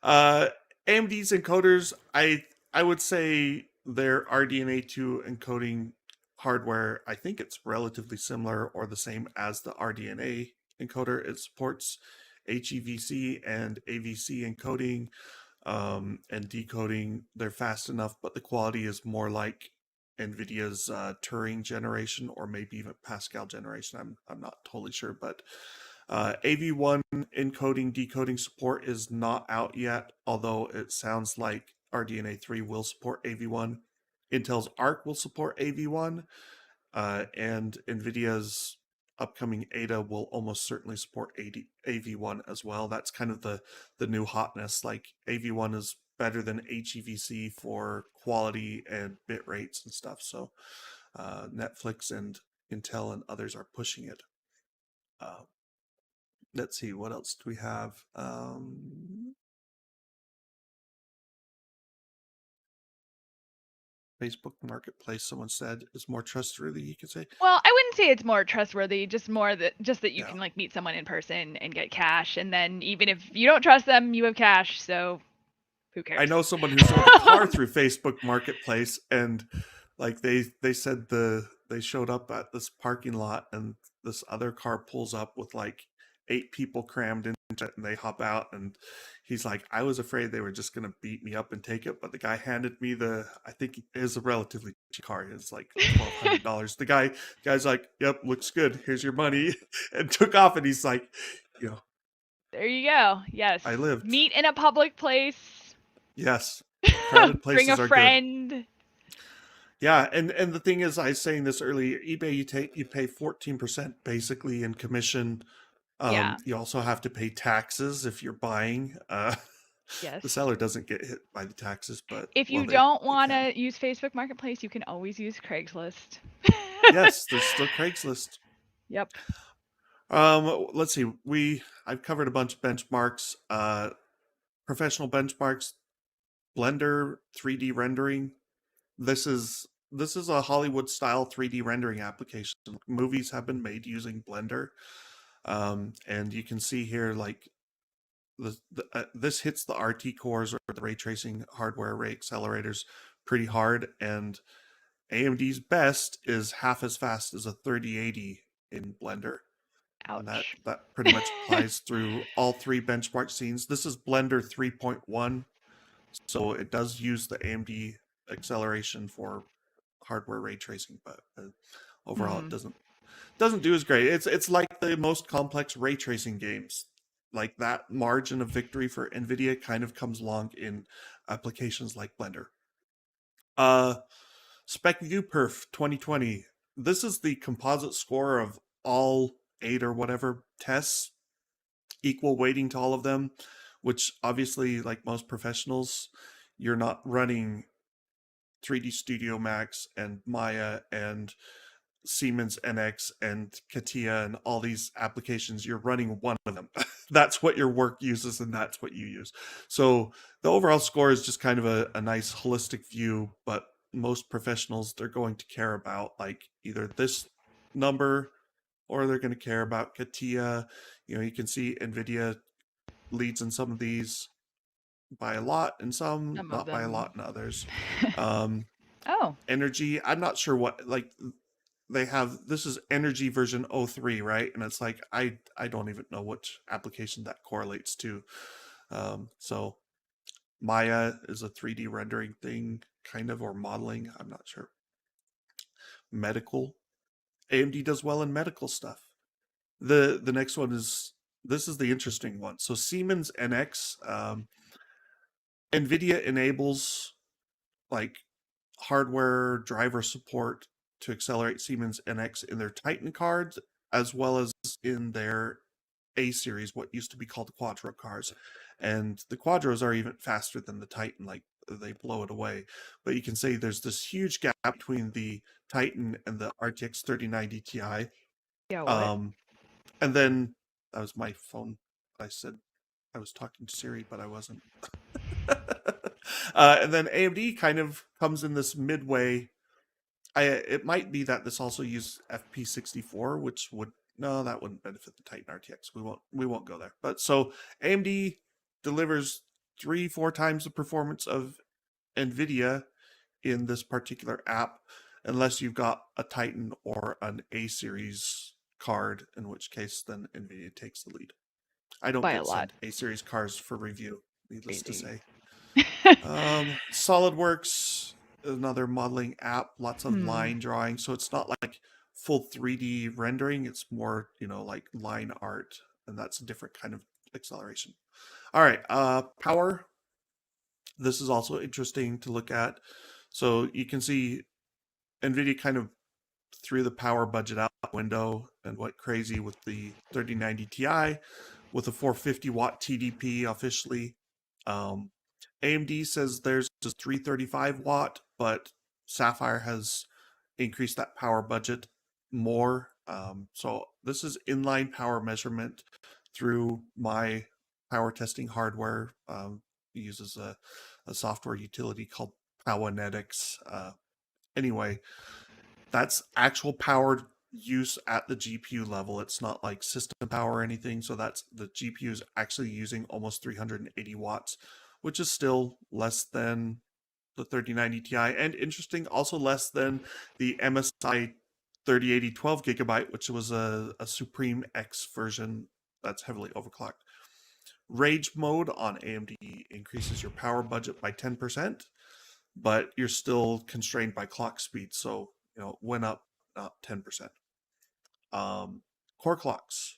AMD's encoders, I would say their RDNA 2 encoding hardware, I think it's relatively similar or the same as the RDNA encoder. It supports HEVC and AVC encoding and decoding. They're fast enough, but the quality is more like Nvidia's Turing generation or maybe even Pascal generation. I'm not totally sure, but AV1 encoding decoding support is not out yet, although it sounds like RDNA 3 will support AV1. Intel's Arc will support AV1, and Nvidia's upcoming Ada will almost certainly support AV1 as well. That's kind of the new hotness. Like AV1 is better than HEVC for quality and bit rates and stuff. So Netflix and Intel and others are pushing it. Let's see, what else do we have? Facebook Marketplace, someone said, is more trustworthy, you could say. Well, I wouldn't say it's more trustworthy, just that you can like meet someone in person and get cash, and then even if you don't trust them, you have cash, so who cares? I know someone who sold a car through Facebook Marketplace, and like they said they showed up at this parking lot and this other car pulls up with like 8 people crammed into it, and they hop out, and he's like, I was afraid they were just gonna beat me up and take it, but the guy handed me I think it is a relatively cheap car. It's like $1,200. The guy's like, yep, looks good. Here's your money, and took off. And he's like, there you go. Yes, I lived. Meet in a public place. Yes, crowded places Bring a are friend. good. Yeah, and the thing is, I was saying this earlier, eBay you pay 14% basically in commission. Yeah. You also have to pay taxes if you're buying. Yes. The seller doesn't get hit by the taxes, but if you don't want to use Facebook Marketplace, you can always use Craigslist. Yes, there's still Craigslist. Yep. Let's see. I've covered a bunch of benchmarks. Professional benchmarks, Blender 3D rendering. This is a Hollywood style 3D rendering application. Movies have been made using Blender. And you can see here, like, this hits the RT cores or the ray tracing hardware array accelerators pretty hard, and AMD's best is half as fast as a 3080 in Blender. Ouch. And that pretty much applies through all 3 benchmark scenes. This is Blender 3.1, so it does use the AMD acceleration for hardware ray tracing, but overall it doesn't do as great. It's like the most complex ray tracing games. Like, that margin of victory for Nvidia kind of comes along in applications like Blender. Spec ViewPerf 2020. This is the composite score of all 8 or whatever tests, equal weighting to all of them, which obviously, like most professionals, you're not running 3D Studio Max and Maya and Siemens NX and CATIA and all these applications. You're running one of them. That's what your work uses, and that's what you use. So the overall score is just kind of a nice holistic view, but most professionals, they're going to care about like either this number or they're going to care about CATIA. You can see Nvidia leads in some of these by a lot, and some not by a lot in others. Energy, I'm not sure what, like, they have, this is Energy version 03, right? And it's like, I don't even know which application that correlates to. So Maya is a 3D rendering thing, kind of, or modeling, I'm not sure. Medical, AMD does well in medical stuff. The next one is, this is the interesting one. So Siemens NX, Nvidia enables like hardware driver support to accelerate Siemens NX in their Titan cards, as well as in their A series, what used to be called the Quadro cards. And the Quadros are even faster than the Titan, like they blow it away. But you can say there's this huge gap between the Titan and the RTX 3090 Ti. Yeah, what? And then, that was my phone. I said I was talking to Siri, but I wasn't. And then AMD kind of comes in this midway. It might be that this also uses FP64, which would no, that wouldn't benefit the Titan RTX. We won't go there. But so AMD delivers 3-4 times the performance of Nvidia in this particular app, unless you've got a Titan or an A series card, in which case then Nvidia takes the lead. I don't By a get lot. sent A series cards for review, needless to Crazy. say. SolidWorks, another modeling app, lots of Hmm. line drawing. So it's not like full 3D rendering. It's more, like line art, and that's a different kind of acceleration. All right, power. This is also interesting to look at. So you can see NVIDIA kind of threw the power budget out the window and went crazy with the 3090 Ti with a 450 watt TDP officially. Um, AMD says theirs is 335 watt, but Sapphire has increased that power budget more. So this is inline power measurement through my power testing hardware. It uses a software utility called Powernetics. Anyway, that's actual power use at the GPU level. It's not like system power or anything. So that's the GPU is actually using almost 380 watts, which is still less than the 3090 Ti, and interesting, also less than the MSI 3080 12 gigabyte, which was a Supreme X version that's heavily overclocked. Rage mode on AMD increases your power budget by 10%, but you're still constrained by clock speed. So, it went up not 10%. Core clocks.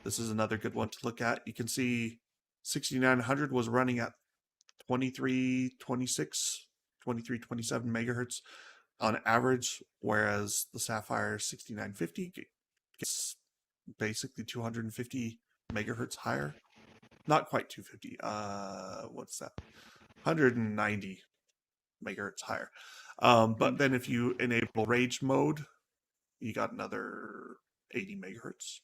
This is another good one to look at. You can see 6900 was running at 2326, 2327 megahertz on average, whereas the Sapphire 6950 gets basically 250 megahertz higher. Not quite 250. What's that? 190 megahertz higher. But then if you enable rage mode, you got another 80 megahertz.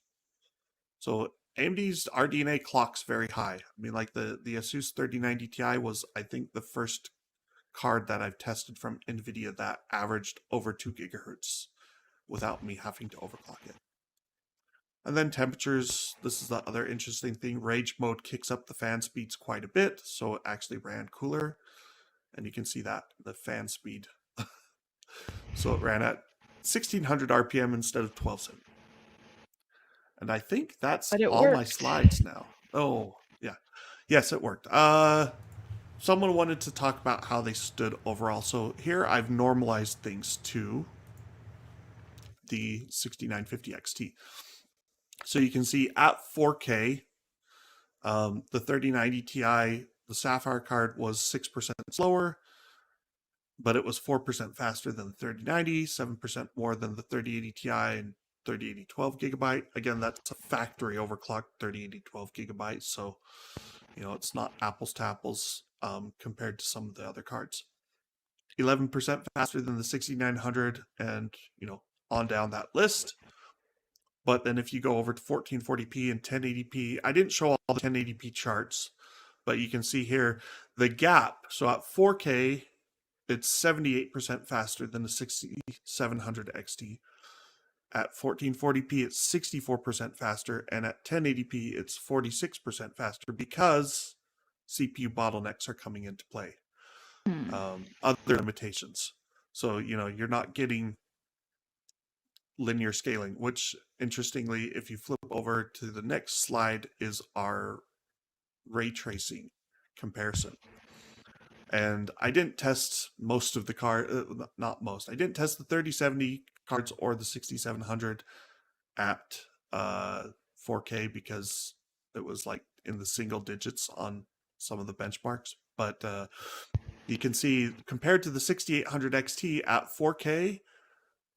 So AMD's RDNA clock's very high. I mean, like the Asus 3090 Ti was, I think, the first card that I've tested from Nvidia that averaged over 2 gigahertz without me having to overclock it. And then temperatures, this is the other interesting thing. Rage mode kicks up the fan speeds quite a bit, so it actually ran cooler. And you can see that, the fan speed. So it ran at 1600 RPM instead of 1270. And I think that's But it all my worked. slides now. Oh, yeah. Yes, it worked. Someone wanted to talk about how they stood overall. So here I've normalized things to the 6950 XT. So you can see at 4K, the 3090 Ti, the Sapphire card was 6% slower, but it was 4% faster than the 3090, 7% more than the 3080 Ti and 3080 12 gigabyte. Again, that's a factory overclocked 3080 12 gigabyte. So, it's not apples to apples compared to some of the other cards. 11% faster than the 6900 and, on down that list. But then if you go over to 1440p and 1080p, I didn't show all the 1080p charts, but you can see here the gap. So at 4K, it's 78% faster than the 6700 XT. At 1440p, it's 64% faster. And at 1080p, it's 46% faster because CPU bottlenecks are coming into play. Other limitations. So, you're not getting linear scaling, which interestingly, if you flip over to the next slide, is our ray tracing comparison. And I didn't test most of the not most. I didn't test the 3070 cards or the 6700 at 4K because it was like in the single digits on some of the benchmarks. But you can see compared to the 6800 XT at 4K,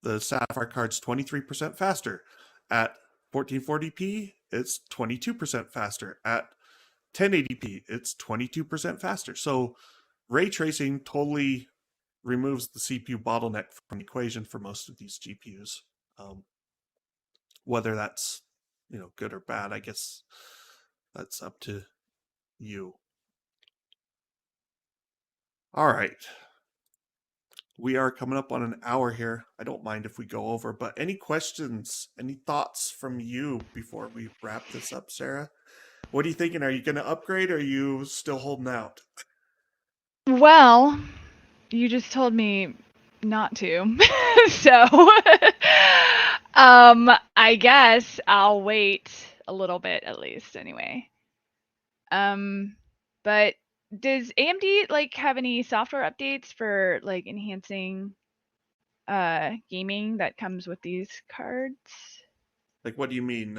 the Sapphire card's 23% faster. At 1440p, it's 22% faster. At 1080p, it's 22% faster. So ray tracing totally removes the CPU bottleneck from the equation for most of these GPUs. Whether that's good or bad, I guess that's up to you. All right. We are coming up on an hour here. I don't mind if we go over, but any questions, any thoughts from you before we wrap this up, Sarah? What are you thinking? Are you going to upgrade or are you still holding out? Well, you just told me not to. So, I guess I'll wait a little bit at least anyway. Um, but does AMD like have any software updates for like enhancing gaming that comes with these cards? Like, what do you mean?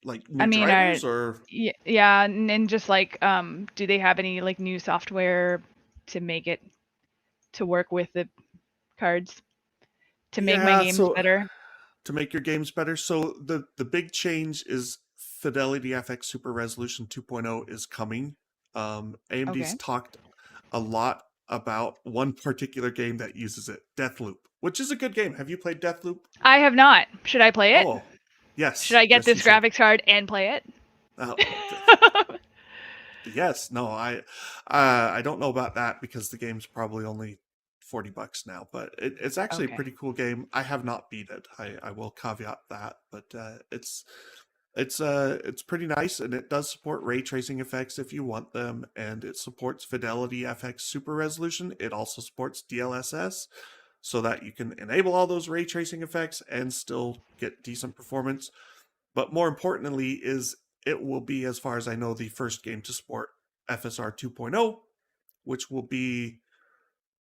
Like I new mean, drivers or yeah, and just like do they have any like new software to make it to work with the cards to make my yeah, games so better? to make your games better. So the big change is Fidelity FX Super Resolution 2.0 is coming. AMD's Okay. talked a lot about one particular game that uses it, Deathloop, which is a good game. Have you played Deathloop? I have not. Should I play it? Oh, Should yes, I get yes, you this should. graphics card and play it? Oh, yes, no, I don't know about that because the game's probably only $40 now, but it's actually a Okay. pretty cool game. I have not beat it. I will caveat that, but it's pretty nice, and it does support ray tracing effects if you want them, and it supports Fidelity FX Super Resolution. It also supports DLSS, so that you can enable all those ray tracing effects and still get decent performance. But more importantly, is it will be, as far as I know, the first game to support FSR 2.0, which will be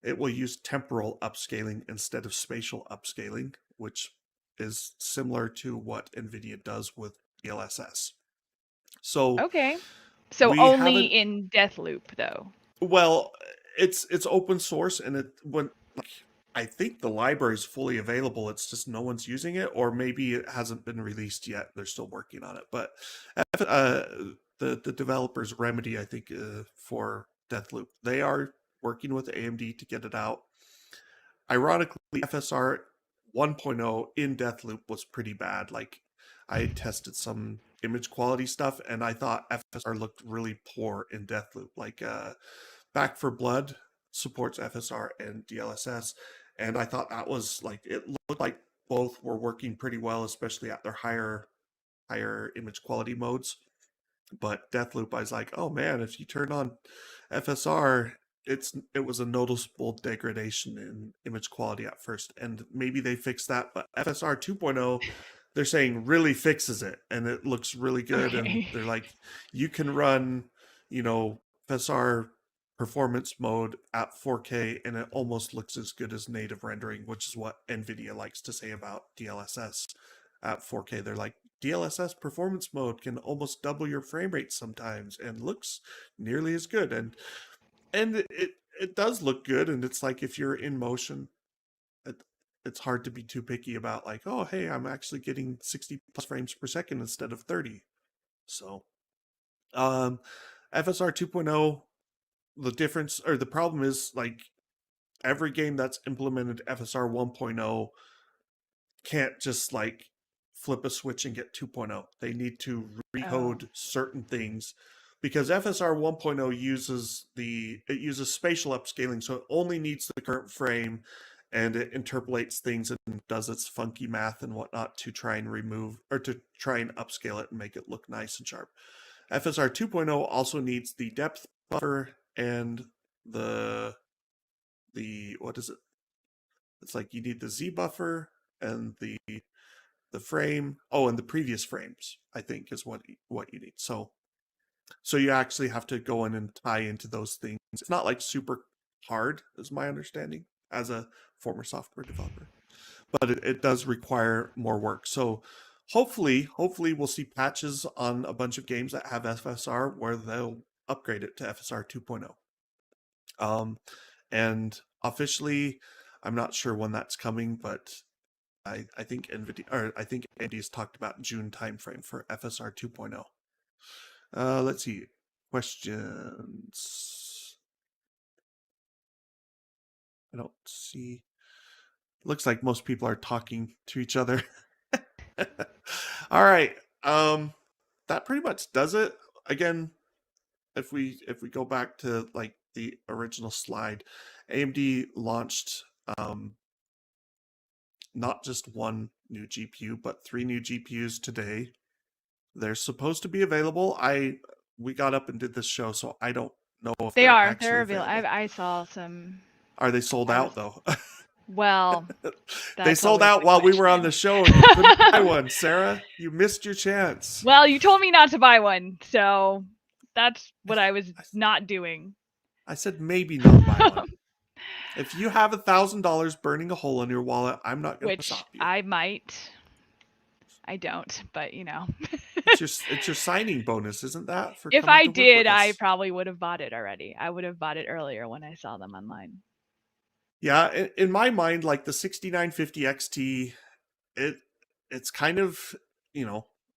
it will use temporal upscaling instead of spatial upscaling, which is similar to what Nvidia does with DLSS. So Okay. So we only haven't. in Deathloop though. Well, it's open source, and it when like I think the library is fully available. It's just no one's using it, or maybe it hasn't been released yet. They're still working on it. But uh, the developers Remedy, I think, for Deathloop, they are working with AMD to get it out. Ironically, FSR 1.0 in Deathloop was pretty bad. Like, I tested some image quality stuff, and I thought FSR looked really poor in Deathloop. Like, Back for Blood supports FSR and DLSS, and I thought that was like it looked like both were working pretty well, especially at their higher image quality modes. But Deathloop, I was like, oh man, if you turn on FSR, it was a noticeable degradation in image quality at first, and maybe they fixed that. But FSR 2.0, they're saying really fixes it, and it looks really good. And Okay. they're like, you can run, FSR performance mode at 4K, and it almost looks as good as native rendering, which is what Nvidia likes to say about DLSS at 4K. They're like, DLSS performance mode can almost double your frame rate sometimes and looks nearly as good. And it does look good. And it's like if you're in motion, it, it's hard to be too picky about like, oh hey, I'm actually getting 60 plus frames per second instead of 30. So um FSR 2.0, the difference or the problem is like every game that's implemented FSR 1.0 can't just like flip a switch and get 2.0. They need to Oh. recode certain things because FSR 1.0 uses spatial upscaling, so it only needs the current frame, and it interpolates things and does its funky math and whatnot to try and remove or to try and upscale it and make it look nice and sharp. FSR 2.0 also needs the depth buffer and the what is it? It's like you need the Z buffer and the frame. Oh, and the previous frames, I think, is what you need. So you actually have to go in and tie into those things. It's not like super hard, is my understanding, as a former software developer, but it does require more work. So hopefully we'll see patches on a bunch of games that have FSR where they'll upgrade it to FSR 2.0. And officially, I'm not sure when that's coming, but I think Nvidia or I think AMD has talked about June timeframe for FSR 2.0. Let's see questions. I don't see. Looks like most people are talking to each other. All right. That pretty much does it. Again, if we go back to like the original slide, AMD launched not just one new GPU, but 3 new GPUs today. They're supposed to be available. We got up and did this show, so I don't know if They they're are. actually They're available. available. I saw some. Are they sold out though? Well, they sold always out the while we were on the question. show, and you couldn't buy one, Sarah. You missed your chance. Well, you told me not to buy one, so that's what I was not doing. I said maybe not buy one. If you have $1,000 burning a hole in your wallet, I'm not going to stop you. Which I might. I don't, but you know. It's your signing bonus, isn't that? For if coming I to work did, with us? I probably would have bought it already. I would have bought it earlier when I saw them online. Yeah, in my mind, like the 6950 XT, it's kind of,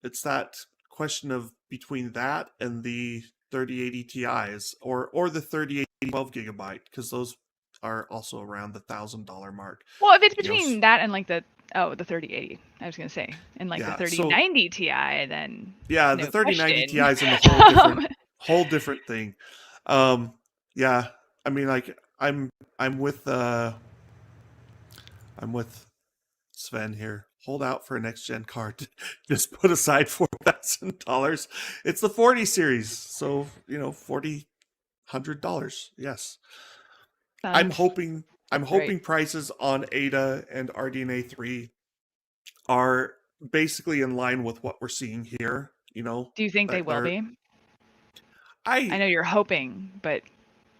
it's that question of between that and the 3080 Ti's or the 3080 12 gigabyte, because those are also around the $1,000 mark. Well, if it's between that and like the 3080, I was gonna say, and like the 3090 Ti, then yeah, no the 3090 question. Ti is in a whole different thing. Yeah, I mean, like I'm with Sven here. Hold out for a next gen card. Just put aside $4,000. It's the 40 series, so $4,100. Yes, I'm hoping prices on Ada and RDNA 3 are basically in line with what we're seeing here. Do you think they will be? I know you're hoping, but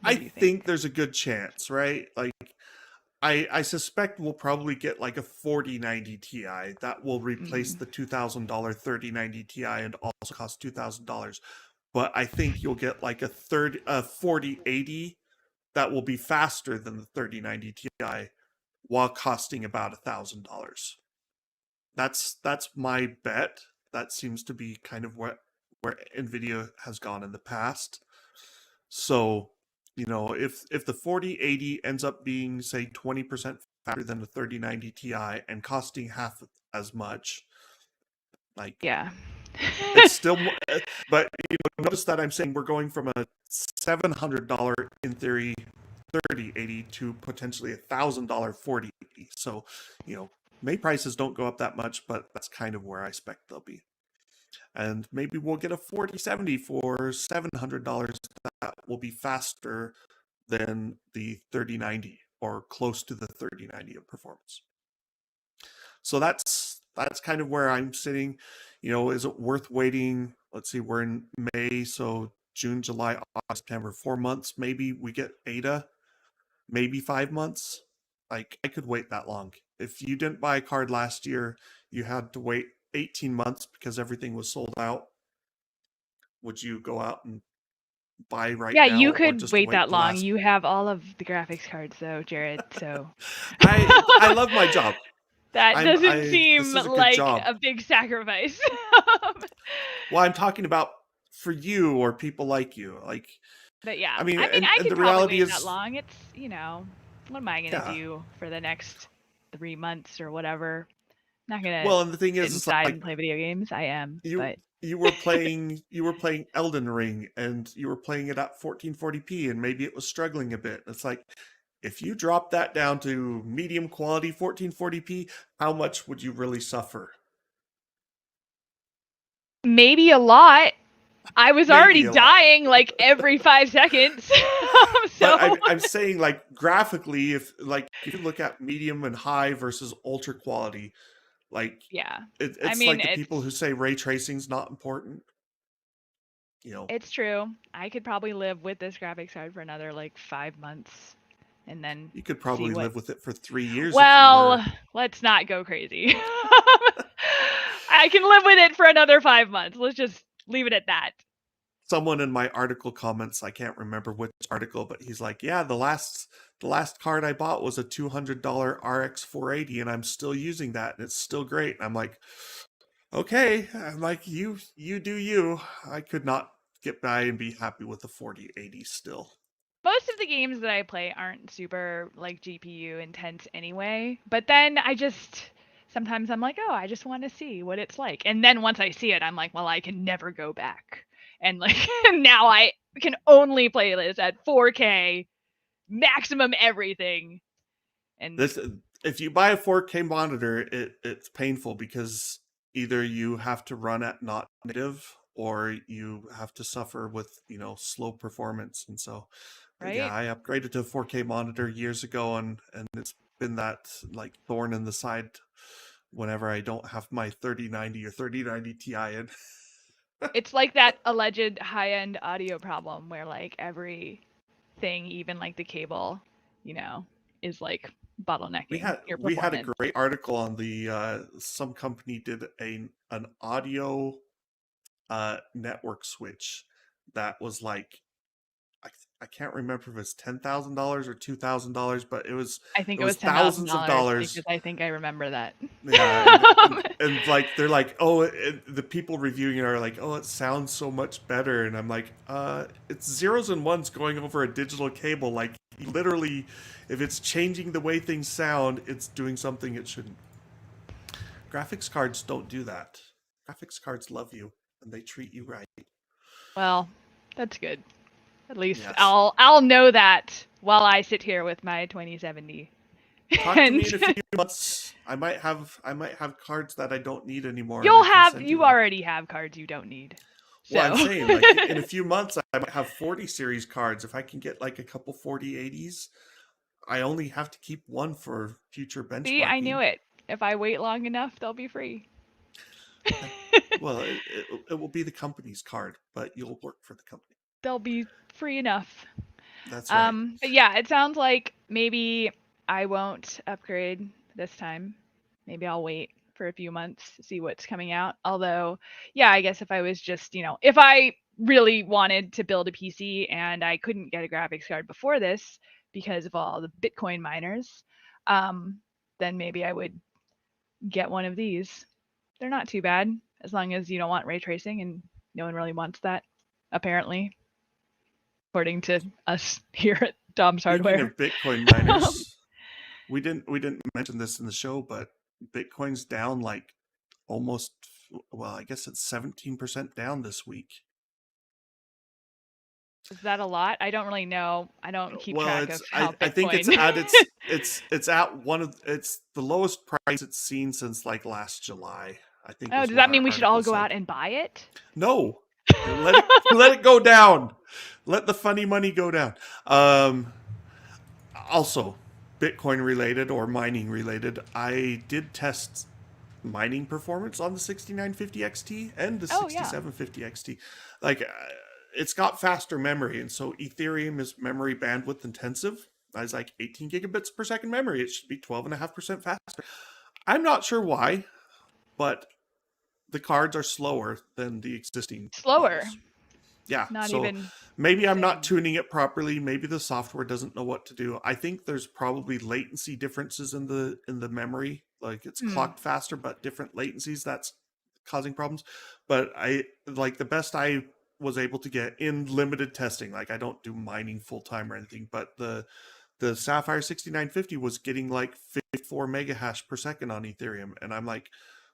I think there's a good chance, right? Like, I suspect we'll probably get like a 4090 Ti that will replace the $2,000 3090 Ti and also cost $2,000. But I think you'll get like a 4080 that will be faster than the 3090 Ti while costing about $1,000. That's my bet. That seems to be kind of where Nvidia has gone in the past. So, if the 4080 ends up being, say, 20% faster than the 3090 Ti and costing half as much, like, yeah, it's still, but notice that I'm saying we're going from a $700 in theory 3080 to potentially $1,000 4080. So, May prices don't go up that much, but that's kind of where I expect they'll be. And maybe we'll get a 4070 for $700 that will be faster than the 3090 or close to the 3090 of performance. So that's kind of where I'm sitting. Is it worth waiting? Let's see, we're in May, so June, July, August, September, 4 months. Maybe we get Ada, maybe 5 months. Like, I could wait that long. If you didn't buy a card last year, you had to wait 18 months because everything was sold out. Would you go out and buy right now? Yeah, you could wait that long. You have all of the graphics cards, though, Jared. So I love my job. That doesn't seem like a big sacrifice. Well, I'm talking about for you or people like you. Like, but yeah, I mean, I could the probably reality wait is that long. It's what am I gonna do for the next 3 months or whatever? I'm not gonna. Well, and the thing is, inside and play video games. I am. But you were playing Elden Ring and you were playing it at 1440p and maybe it was struggling a bit. It's like, if you drop that down to medium quality 1440p, how much would you really suffer? Maybe a lot. I was already dying like every 5 seconds. So but I'm saying, like, graphically, if you look at medium and high versus ultra quality, like, yeah, it's like the people who say ray tracing's not important. It's true. I could probably live with this graphics card for another like 5 months, and then you could probably live with it for 3 years. Well, let's not go crazy. I can live with it for another 5 months. Let's just leave it at that. Someone in my article comments, I can't remember which article, but he's like, yeah, the last card I bought was a $200 RX 480 and I'm still using that and it's still great. And I'm like, okay. I'm like, you do you. I could not get by and be happy with the 4080 still. Most of the games that I play aren't super like GPU intense anyway, but then sometimes I'm like, oh, I just want to see what it's like. And then once I see it, I'm like, well, I can never go back. And like now can only play this at 4K, maximum everything. And This, if you buy a 4K monitor, it's painful because either you have to run at not native or you have to suffer with, slow performance. And so, yeah, right? I upgraded to a 4K monitor years ago, and it's been that like thorn in the side whenever I don't have my 3090 or 3090 Ti in. It's like that alleged high-end audio problem where like everything, even like the cable, is like We bottlenecking had your we had a performance. great article on the some company did an audio network switch that was like, I can't remember if it was $10,000 or $2,000, but it was I think it it was was $10,000 thousands of dollars. because I think I remember that. Yeah, and like they're like, oh, the people reviewing it are like, oh, it sounds so much better, and I'm like, it's zeros and ones going over a digital cable. Like literally, if it's changing the way things sound, it's doing something it shouldn't. Graphics cards don't do that. Graphics cards love you and they treat you right. Well, that's good. At least Yes. I'll know that while I sit here with my 2070. Talk to me And in a few months. I might have cards that I don't need anymore, and I you can send you one. already have cards you don't need. Well, I'm So saying like in a few months I might have 40 series cards. If I can get like a couple 4080s, I only have to keep one for future see, I knew benchmarking. it. If I wait long enough, they'll be free. Well, it will be the company's card, but you'll work for the company. They'll be free enough. That's right. But yeah, it sounds like maybe I won't upgrade this time. Maybe I'll wait for a few months to see what's coming out. Although, yeah, I guess if I was just, if I really wanted to build a PC and I couldn't get a graphics card before this because of all the Bitcoin miners, um, then maybe I would get one of these. They're not too bad as long as you don't want ray tracing, and no one really wants that, apparently, according to us here at Dom's Speaking Hardware. of Bitcoin miners, we didn't mention this in the show, but Bitcoin's down like almost, well, I guess it's 17% down this week. Is that a lot? I don't really know. I don't keep Well, track it's of how I think it's Bitcoin. at it's at it's the lowest price it's seen since like last July, I think Oh, was does what that our mean we should article all go said. out and buy it? No. Let it go down. Let the funny money go down. Also, Bitcoin related or mining related, I did test mining performance on the 6950 XT and the Oh, yeah. 6750 XT. Like, it's got faster memory, and so Ethereum is memory bandwidth intensive. I was like 18 gigabits per second memory. It should be 12.5% faster. I'm not sure why, but the cards are slower than the existing Slower. models. Yeah, Not so even maybe the I'm not same. tuning it properly. Maybe the software doesn't know what to do. I think there's probably latency differences in the memory. Like it's Hmm. clocked faster, but different latencies that's causing problems. But I like the best I was able to get in limited testing. Like I don't do mining full time or anything, but the Sapphire 6950 was getting like 54 mega hash per second on Ethereum, and I'm like,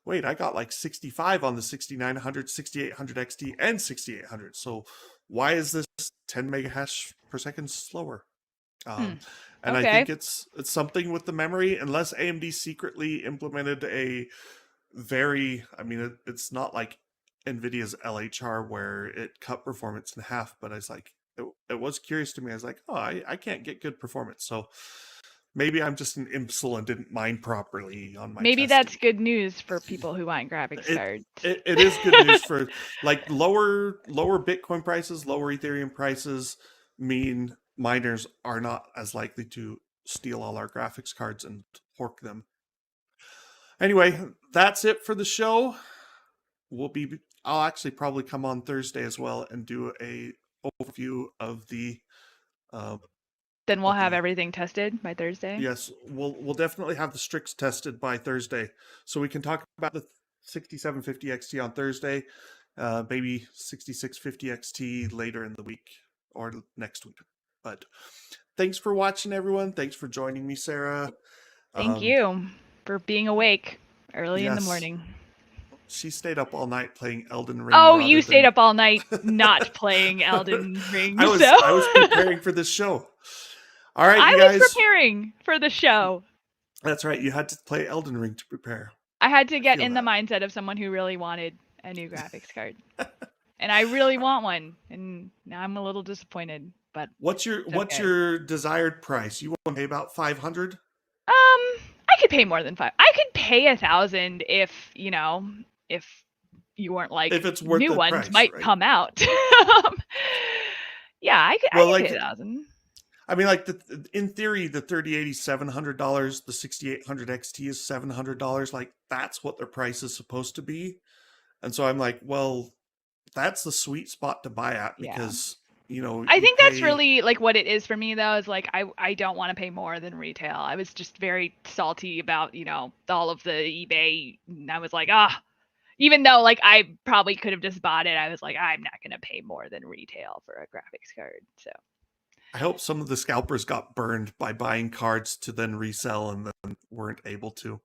wait, I got like 65 on the 6900, 6800 XT, and 6800. So why is this 10 mega hash per second slower? Hmm. And I Okay. think it's something with the memory, unless AMD secretly implemented a very, I mean, it's not like Nvidia's LHR where it cut performance in half, but I was like, it was curious to me. I was like, oh, I can't get good performance. So maybe I'm just an imbecile and didn't mine properly on my Maybe testing. that's good news for people who want graphics it, cards. it is good news for like lower Bitcoin prices, lower Ethereum prices mean miners are not as likely to steal all our graphics cards and hork them. Anyway, that's it for the show. I'll actually probably come on Thursday as well and do a overview of the Then we'll of have the everything tested by Thursday. yes, we'll definitely have the Strix tested by Thursday, so we can talk about the 6750 XT on Thursday, maybe 6650 XT later in the week or next week. But thanks for watching, everyone. Thanks for joining me, Sarah. Thank Um, you for being awake early in the yes, morning. She stayed up all night playing Elden Ring. Oh, rather you stayed than- up all night not playing Elden Ring. I was So preparing for this show. All right, I you was guys. preparing for the show. That's right. You had to play Elden Ring to prepare. I had to get feel in that. the mindset of someone who really wanted a new graphics card. And I really want one, and now I'm a little disappointed, but What's okay. your desired price? You want to pay about 500? I could pay more than 5. I could pay 1,000 if, if you weren't like If it's worth new the ones price, might right? come out. Yeah, I could pay 1,000. I mean, like in theory, the 3080 is $700. The 6800 XT is $700. Like that's what their price is supposed to be. And so I'm like, well, that's the sweet spot to buy at because I think that's really like what it is for me though, is like I don't want to pay more than retail. I was just very salty about, all of the eBay, and I was like, even though like I probably could have just bought it, I was like, I'm not gonna pay more than retail for a graphics card. So I hope some of the scalpers got burned by buying cards to then resell and then weren't able to.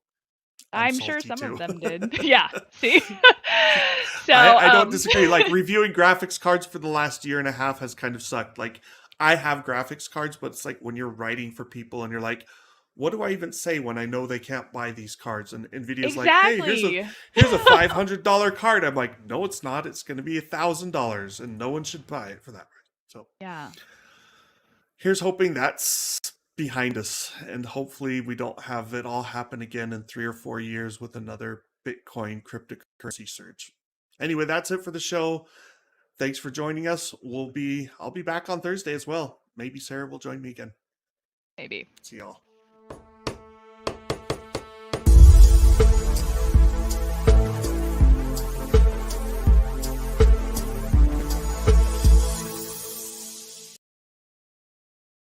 I'm sure some of them did. Yeah. See? So I don't disagree. Like reviewing graphics cards for the last year and a half has kind of sucked. Like I have graphics cards, but it's like when you're writing for people and you're like, what do I even say when I know they can't buy these cards? And Nvidia's like, hey, here's a $500 card. I'm like, no, it's not. It's going to be $1,000 and no one should buy it for that. So yeah. Here's hoping that's behind us, and hopefully we don't have it all happen again in 3 or 4 years with another Bitcoin cryptocurrency surge. Anyway, that's it for the show. Thanks for joining us. I'll be back on Thursday as well. Maybe Sarah will join me again. Maybe. See y'all.